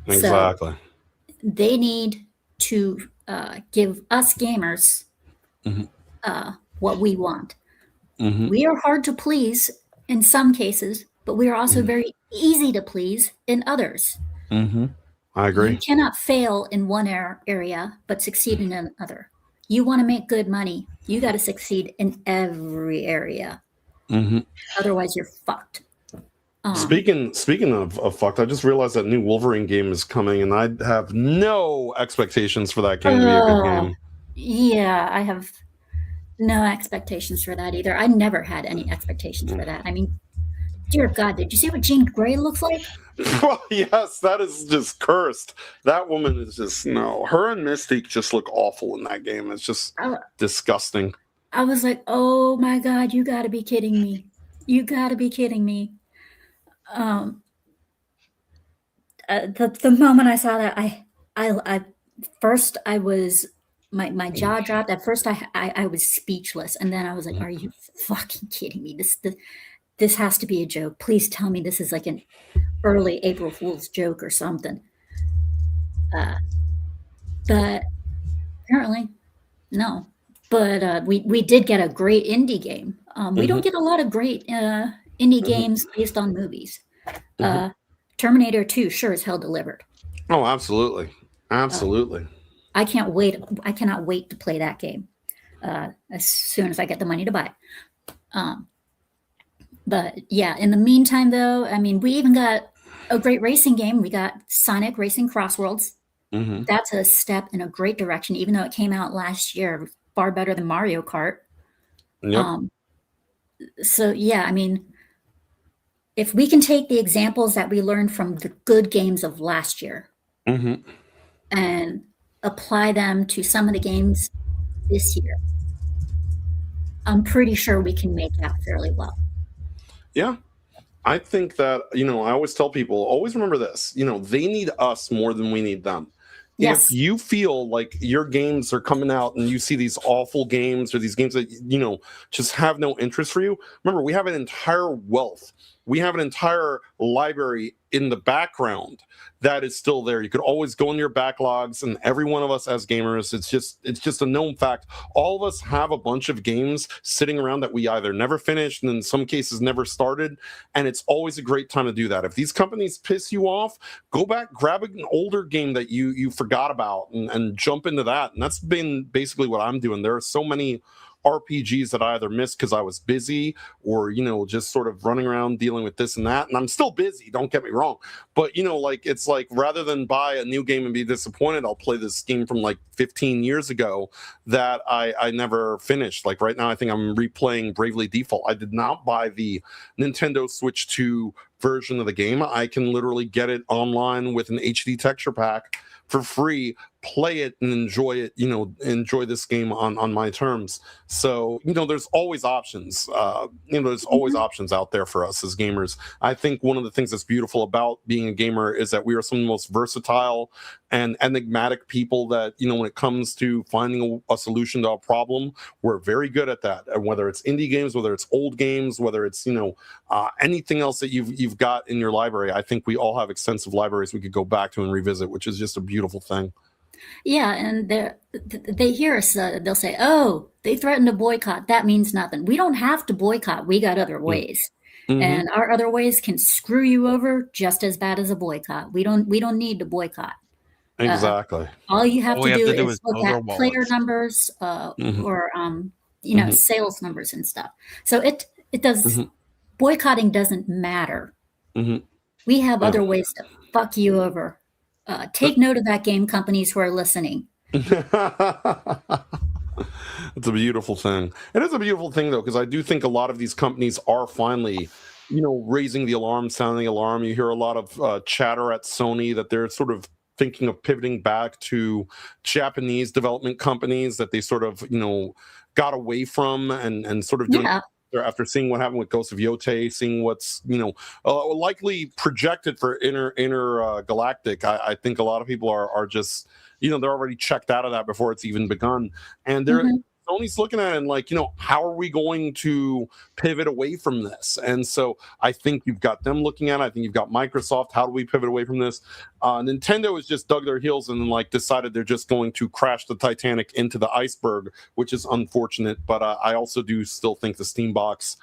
So they need to give us gamers what we want. We are hard to please in some cases, but we are also very easy to please in others. I agree. You cannot fail in one area but succeed in another. You want to make good money, you got to succeed in every area. Otherwise, you're fucked. Speaking of fucked, I just realized that new Wolverine game is coming, and I have no expectations for that game to be a good game. Yeah, I have No expectations for that either. I never had any expectations for that. I mean, dear God, did you see what Jean Grey looks like? Well, yes, that is just cursed. That woman is just no. Her and Mystique just look awful in that game. It's just disgusting. I was like, oh my God, you got to be kidding me. You got to be kidding me. The moment I saw that, I first I was my jaw dropped. At first, I was speechless, and then I was like, "Are you fucking kidding me? This has to be a joke. Please tell me this is like an early April Fool's joke or something." But apparently, no. But we did get a great indie game. We don't get a lot of great indie games based on movies. Terminator 2 sure as hell delivered. Oh, absolutely. Absolutely. I can't wait. I cannot wait to play that game as soon as I get the money to buy it. But yeah, in the meantime, though, I mean, we even got a great racing game. We got Sonic Racing Crossworlds. That's a step in a great direction, even though it came out last year, far better than Mario Kart. Yep. So yeah, I mean, if we can take the examples that we learned from the good games of last year and apply them to some of the games this year, I'm pretty sure we can make out fairly well. Yeah. I think that, I always tell people, always remember this, they need us more than we need them. Yes. If you feel like your games are coming out and you see these awful games or these games that, just have no interest for you, remember, we have an entire wealth. We have an entire library in the background that is still there. You could always go in your backlogs, and every one of us as gamers, it's just a known fact. All of us have a bunch of games sitting around that we either never finished and in some cases never started, and it's always a great time to do that. If these companies piss you off, go back, grab an older game that you forgot about and jump into that. And that's been basically what I'm doing. There are so many RPGs that I either missed because I was busy or, just sort of running around dealing with this and that. And I'm still busy, don't get me wrong. But, it's like rather than buy a new game and be disappointed, I'll play this game from like 15 years ago that I never finished. Like right now, I think I'm replaying Bravely Default. I did not buy the Nintendo Switch 2 version of the game. I can literally get it online with an HD texture pack for free, play it and enjoy it, enjoy this game on my terms. So, there's always options. There's always options out there for us as gamers. I think one of the things that's beautiful about being a gamer is that we are some of the most versatile and enigmatic people that, when it comes to finding a solution to a problem, we're very good at that. And whether it's indie games, whether it's old games, whether it's, anything else that you've got in your library, I think we all have extensive libraries we could go back to and revisit, which is just a beautiful thing. Yeah, and they hear us. They'll say, "Oh, they threatened to boycott. That means nothing. We don't have to boycott. We got other ways, and our other ways can screw you over just as bad as a boycott. We don't need to boycott. Exactly. All you have to do is look at player wallets. numbers or sales numbers and stuff. So it does. Boycotting doesn't matter. We have other ways to fuck you over. Take note of that, game companies who are listening. It's a beautiful thing. It is a beautiful thing, though, because I do think a lot of these companies are finally, raising the alarm, sounding the alarm. You hear a lot of chatter at Sony that they're sort of thinking of pivoting back to Japanese development companies that they sort of, got away from and sort of doing. Yeah. After seeing what happened with Ghost of Yotei, seeing what's likely projected for intergalactic, I think a lot of people are just they're already checked out of that before it's even begun, and they're Sony's looking at it and like, how are we going to pivot away from this? And so I think you've got them looking at it. I think you've got Microsoft. How do we pivot away from this? Nintendo has just dug their heels and like decided they're just going to crash the Titanic into the iceberg, which is unfortunate. But I also do still think the Steam box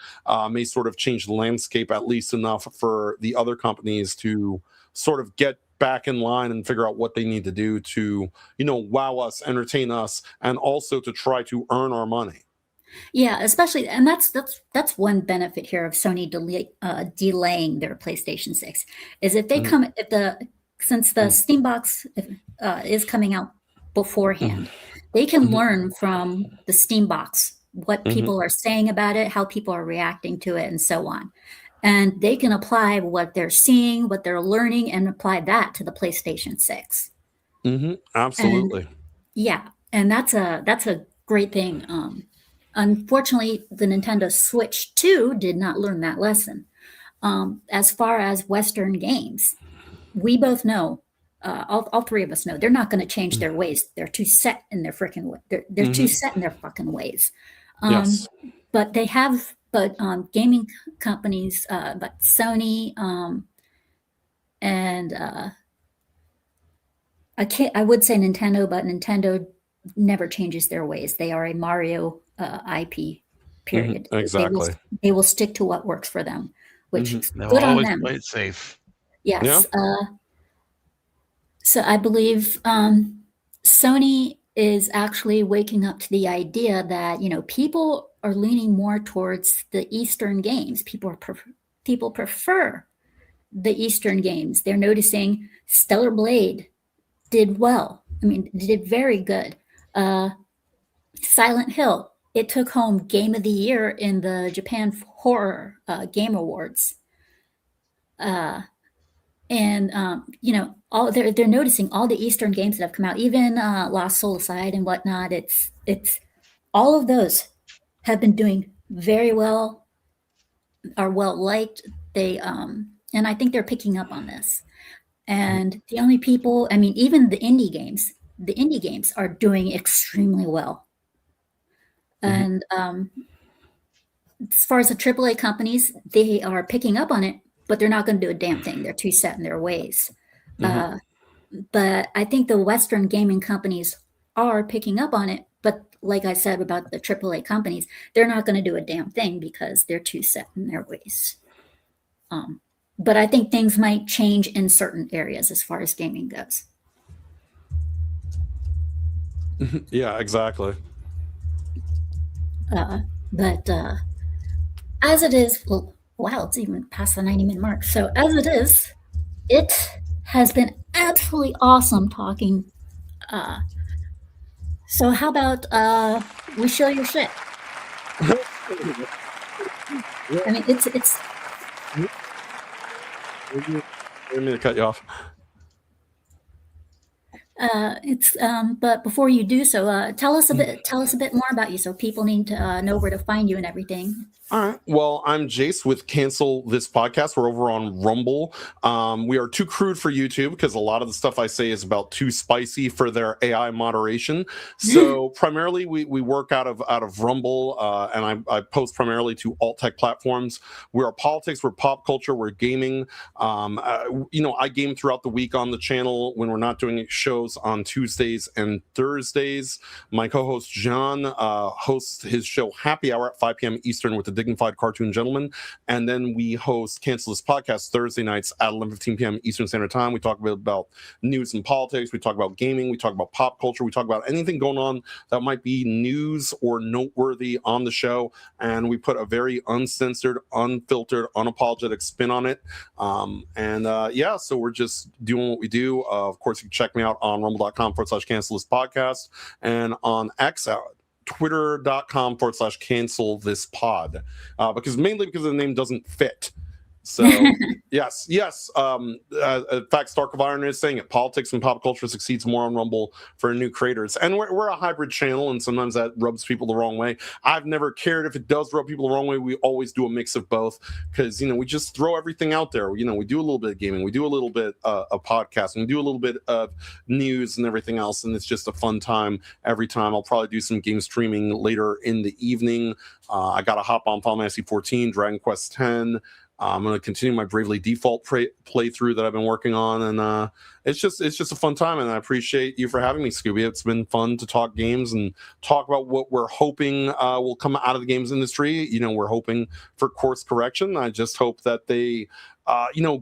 may sort of change the landscape at least enough for the other companies to sort of get back in line and figure out what they need to do to, wow us, entertain us, and also to try to earn our money. Yeah, especially, and that's one benefit here of Sony delaying their PlayStation 6 is if they come since the Steam box is coming out beforehand, they can learn from the Steam box what people are saying about it, how people are reacting to it, and so on. And they can apply what they're seeing, what they're learning, and apply that to the PlayStation 6. Absolutely. And yeah, and that's a great thing. Unfortunately, the Nintendo Switch 2 did not learn that lesson. As far as Western games, we both know, all three of us know, they're not going to change their ways. They're too set in their freaking way. They're too set in their fucking ways. Yes. But they have, gaming companies, but Sony, and I would say Nintendo, but Nintendo never changes their ways. They are a Mario IP. Period. Exactly. They will stick to what works for them, which is They'll good on always them. play it safe. Yes. So I believe Sony is actually waking up to the idea that, people are leaning more towards the Eastern games. People prefer the Eastern games. They're noticing Stellar Blade did well. I mean, did very good. Silent Hill, it took home Game of the Year in the Japan Horror Game Awards. All they're noticing all the Eastern games that have come out, even Lost Soulside and whatnot. It's all of those have been doing very well, are well liked. They and I think they're picking up on this. And the only people, I mean, even the indie games are doing extremely well. And as far as the AAA companies, they are picking up on it, but they're not going to do a damn thing. They're too set in their ways. But I think the Western gaming companies are picking up on it. But like I said about the AAA companies, they're not going to do a damn thing because they're too set in their ways. But I think things might change in certain areas as far as gaming goes. Yeah, exactly. But as it is, wow, it's even past the 90-minute mark. So as it is, it has been absolutely awesome talking. So how about we show your shit? I mean, it's. Let me cut you off. But before you do so, tell us a bit more about you, so people need to know where to find you and everything. All right. Well, I'm Jace with Cancel This Podcast. We're over on Rumble. We are too crude for YouTube because a lot of the stuff I say is about too spicy for their AI moderation. So primarily we work out of Rumble, and I post primarily to alt tech platforms. We're politics, we're pop culture, we're gaming. I game throughout the week on the channel when we're not doing shows on Tuesdays and Thursdays. My co-host John hosts his show Happy Hour at 5 p.m. Eastern with the Dignified Cartoon Gentleman, and then we host Cancel This Podcast Thursday nights at 11:15 p.m. Eastern Standard Time. We talk about news and politics, we talk about gaming, we talk about pop culture, we talk about anything going on that might be news or noteworthy on the show, and we put a very uncensored, unfiltered, unapologetic spin on it. So we're just doing what we do. Of course, you can check me out on rumble.com/cancel this podcast and on X out twitter.com/cancel this pod, because the name doesn't fit. So yes. In fact, Stark of Iron is saying it. Politics and pop culture succeeds more on Rumble for new creators, and we're a hybrid channel, and sometimes that rubs people the wrong way. I've never cared if it does rub people the wrong way. We always do a mix of both because we just throw everything out there. We do a little bit of gaming, we do a little bit of podcasting, we do a little bit of news and everything else, and it's just a fun time every time. I'll probably do some game streaming later in the evening. I got to hop on Final Fantasy 14, Dragon Quest 10. I'm going to continue my Bravely Default playthrough that I've been working on, and it's just a fun time, and I appreciate you for having me, Scooby. It's been fun to talk games and talk about what we're hoping will come out of the games industry. We're hoping for course correction. I just hope that they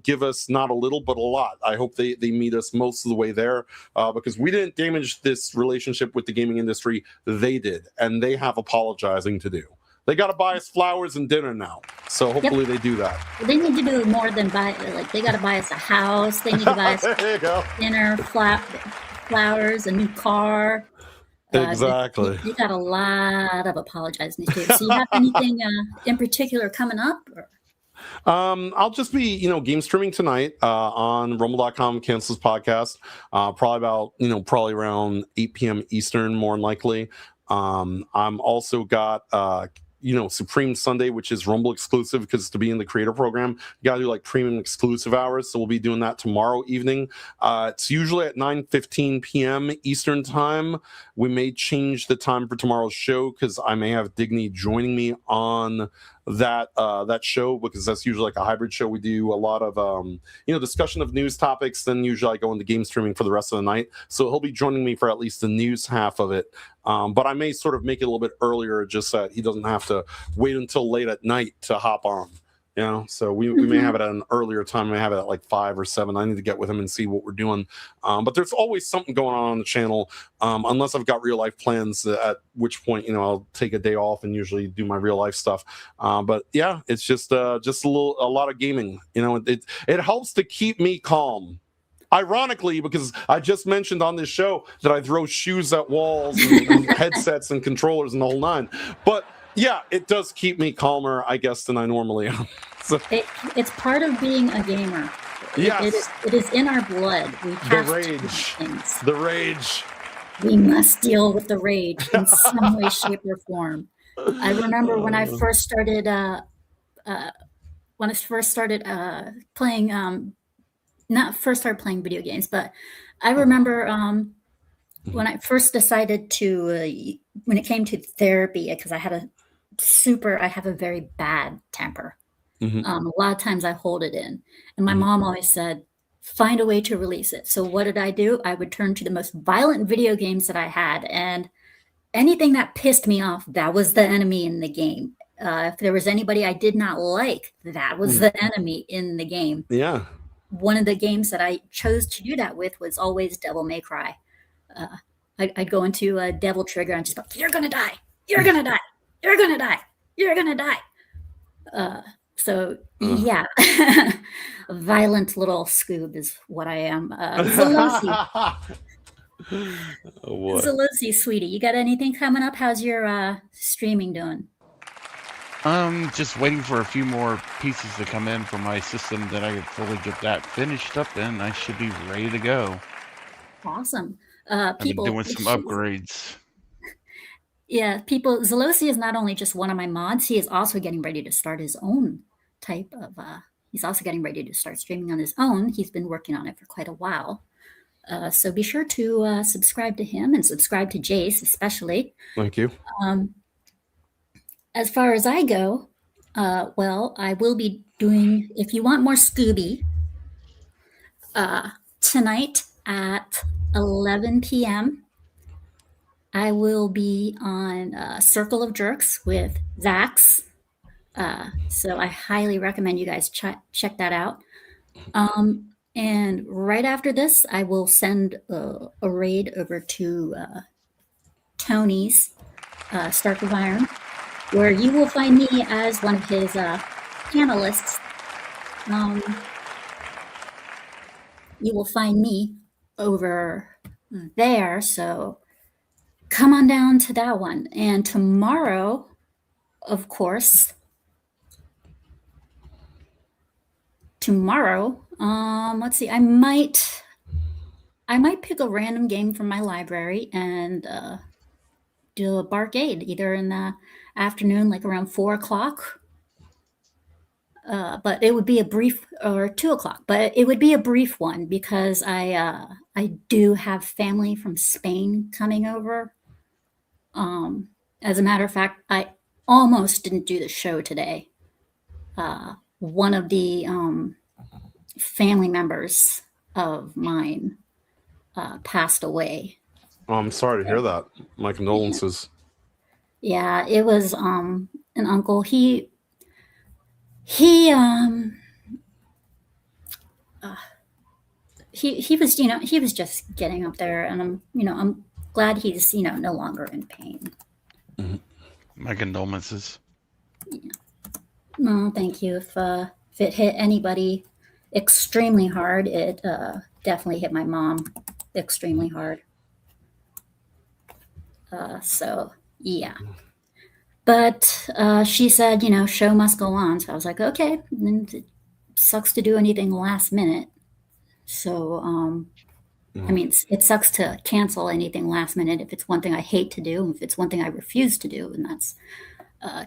give us not a little but a lot. I hope they meet us most of the way there, because we didn't damage this relationship with the gaming industry. They did, and they have apologizing to do. They got to buy us flowers and dinner now. So hopefully they do that. They need to do more than buy, they got to buy us a house. They need to buy us dinner, flowers, a new car. Exactly. You got a lot of apologizing to do. So you have anything in particular coming up? Or? I'll just be, game streaming tonight on rumble.com, Cancel's podcast. Probably about, probably around 8 p.m. Eastern, more than likely. I'm also got Supreme Sunday, which is Rumble exclusive, because to be in the creator program, you gotta do like premium exclusive hours. So we'll be doing that tomorrow evening. It's usually at 9:15 p.m. Eastern time. We may change the time for tomorrow's show because I may have Digny joining me on that show, because that's usually like a hybrid show. We do a lot of discussion of news topics, then usually I go into game streaming for the rest of the night. So he'll be joining me for at least the news half of it. But I may sort of make it a little bit earlier, just so that he doesn't have to wait until late at night to hop on. So we may have it at an earlier time. We may have it at like 5 or 7. I need to get with him and see what we're doing. But there's always something going on the channel, unless I've got real life plans, at which point, I'll take a day off and usually do my real life stuff. But yeah, it's just a lot of gaming. It helps to keep me calm. Ironically, because I just mentioned on this show that I throw shoes at walls and headsets and controllers and the whole nine. But yeah, it does keep me calmer, I guess, than I normally am. So, it's part of being a gamer. Yes. It is in our blood. We have the rage. The rage. We must deal with the rage in some way, shape, or form. I remember when I first started playing. Not first started playing video games, but I remember when I first decided to, when it came to therapy, because I have a very bad temper. Mm-hmm. A lot of times I hold it in, and my mom always said, find a way to release it. So what did I do? I would turn to the most violent video games that I had, and anything that pissed me off, that was the enemy in the game. If there was anybody I did not like, that was the enemy in the game. Yeah. One of the games that I chose to do that with was always Devil May Cry. I'd go into a Devil Trigger and just go, you're going to die. You're going to die. You're going to die. You're going to die. Yeah, violent little Scoob is what I am. Zalosi, sweetie, you got anything coming up? How's your streaming doing? Just waiting for a few more pieces to come in for my system that I could fully get that finished up, and I should be ready to go. Awesome. I've been doing some upgrades. Yeah, Zalosi is not only just one of my mods, he is also getting ready to start his own type of, he's also getting ready to start streaming on his own. He's been working on it for quite a while. So be sure to subscribe to him and subscribe to Jace, especially. Thank you. As far as I go, I will be doing, if you want more Scooby, tonight at 11 p.m., I will be on Circle of Jerks with Zax. So I highly recommend you guys check that out. And right after this, I will send a raid over to Tony's Stark of Iron, where you will find me as one of his panelists. You will find me over there, so come on down to that one. And tomorrow, of course, let's see, I might pick a random game from my library and do a barcade either in the afternoon, like around 4 o'clock. But it would be a brief, or 2 o'clock, but it would be a brief one because I do have family from Spain coming over. As a matter of fact, I almost didn't do the show today. One of the family members of mine passed away. Oh, I'm sorry to hear that. My condolences. Yeah, it was an uncle. He was, he was just getting up there, and I'm glad he's, no longer in pain. Mm-hmm. My condolences. Yeah. No, thank you. If it hit anybody extremely hard, it definitely hit my mom extremely hard. So yeah. But she said, show must go on. So I was like, okay. And it sucks to do anything last minute. So, I mean, it sucks to cancel anything last minute if it's one thing I hate to do, if it's one thing I refuse to do, and that's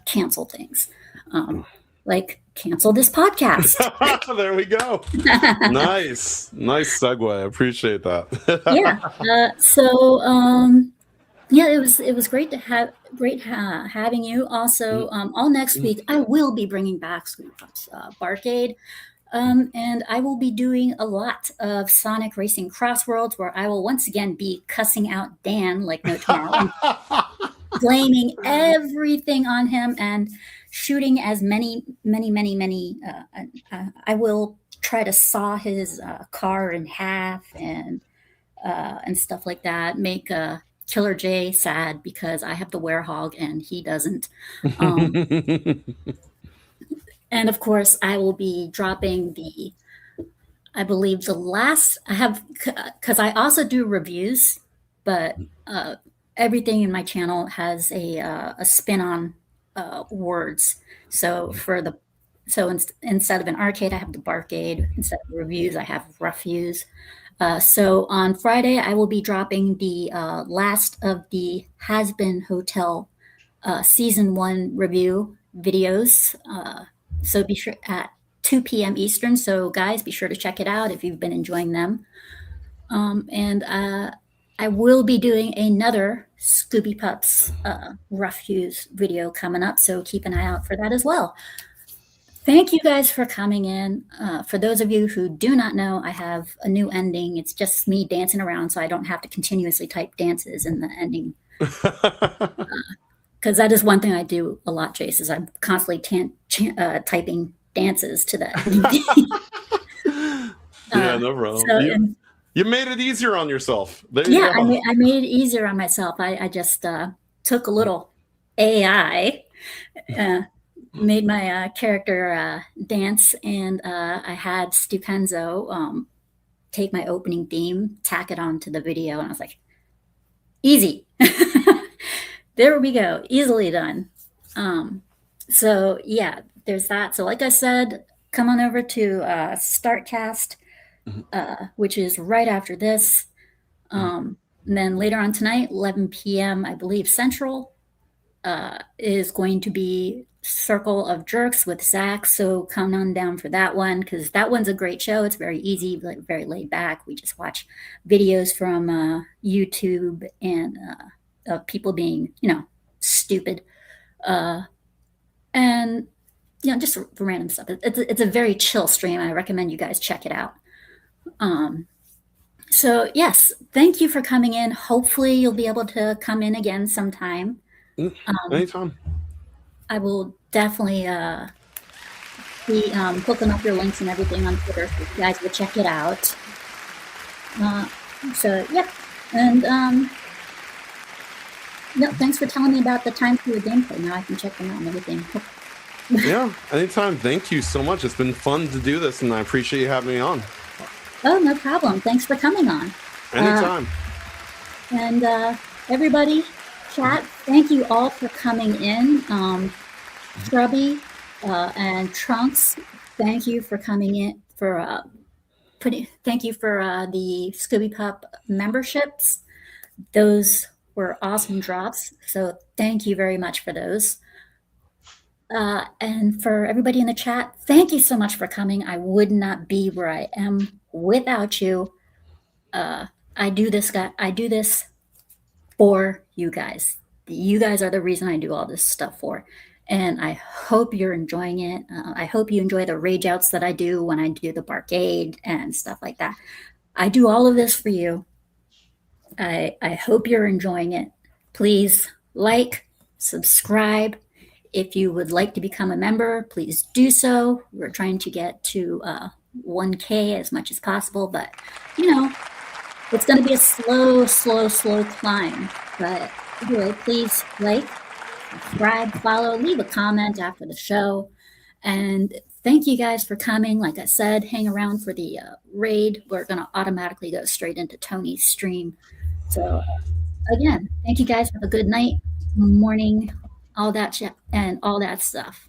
cancel things. Like cancel this podcast. There we go. Nice segue. I appreciate that. Yeah, it was great to have having you. Also, all next week I will be bringing back SCOOBYPUP'S Barcade, and I will be doing a lot of Sonic Racing Crossworlds, where I will once again be cussing out Dan like no tomorrow, blaming everything on him and shooting as many. I will try to saw his car in half and stuff like that. Make Killer J sad because I have the werehog and he doesn't. And of course, I will be dropping I believe the last I have, because I also do reviews, but everything in my channel has a spin on words. So instead of an arcade, I have the barcade. Instead of reviews, I have rough views. So on Friday, I will be dropping the last of the Has Been Hotel season 1 review videos. So be sure at 2 p.m. Eastern. So guys, be sure to check it out if you've been enjoying them. And I will be doing another SCOOBYPUP'S rough views video coming up. So keep an eye out for that as well. Thank you guys for coming in. For those of you who do not know, I have a new ending. It's just me dancing around, so I don't have to continuously type dances in the ending. Because that is one thing I do a lot, Jace, is I'm constantly typing dances to the ending. Yeah, no problem. So, you made it easier on yourself. There you go. I made it easier on myself. I just took a little AI, made my character dance, and I had Stupenzo take my opening theme, tack it onto the video, and I was like, easy. There we go. Easily done. So yeah, there's that. So like I said, come on over to StartCast, which is right after this. And then later on tonight, 11 p.m., I believe Central, is going to be Circle of Jerks with Zach. So come on down for that one, because that one's a great show. It's very easy, very laid back. We just watch videos from YouTube and of people being, stupid. And, just random stuff. It's a very chill stream. I recommend you guys check it out. So, yes, thank you for coming in. Hopefully you'll be able to come in again sometime. Anytime. I will definitely be hooking up your links and everything on Twitter, so you guys will check it out. So, yeah. And, no, thanks for telling me about the time for your gameplay. Now I can check them out and everything. Yeah, anytime. Thank you so much. It's been fun to do this, and I appreciate you having me on. Oh, no problem. Thanks for coming on. Anytime. And everybody, chat, thank you all for coming in. Scrubby and Trunks, thank you for coming in, thank you for the SCOOBYPUP memberships. Those were awesome drops, so thank you very much for those. And for everybody in the chat, thank you so much for coming. I would not be where I am without you. I do this for you guys. You guys are the reason I do all this stuff for. And I hope you're enjoying it. I hope you enjoy the rage outs that I do when I do the barcade and stuff like that. I do all of this for you. I hope you're enjoying it. Please like, subscribe. If you would like to become a member, please do so. We're trying to get to 1K as much as possible, but it's going to be a slow climb. But anyway, please like, subscribe, follow, leave a comment after the show. And thank you guys for coming. Like I said, hang around for the raid. We're going to automatically go straight into Tony's stream. So again, thank you guys. Have a good night, morning, all that and all that stuff.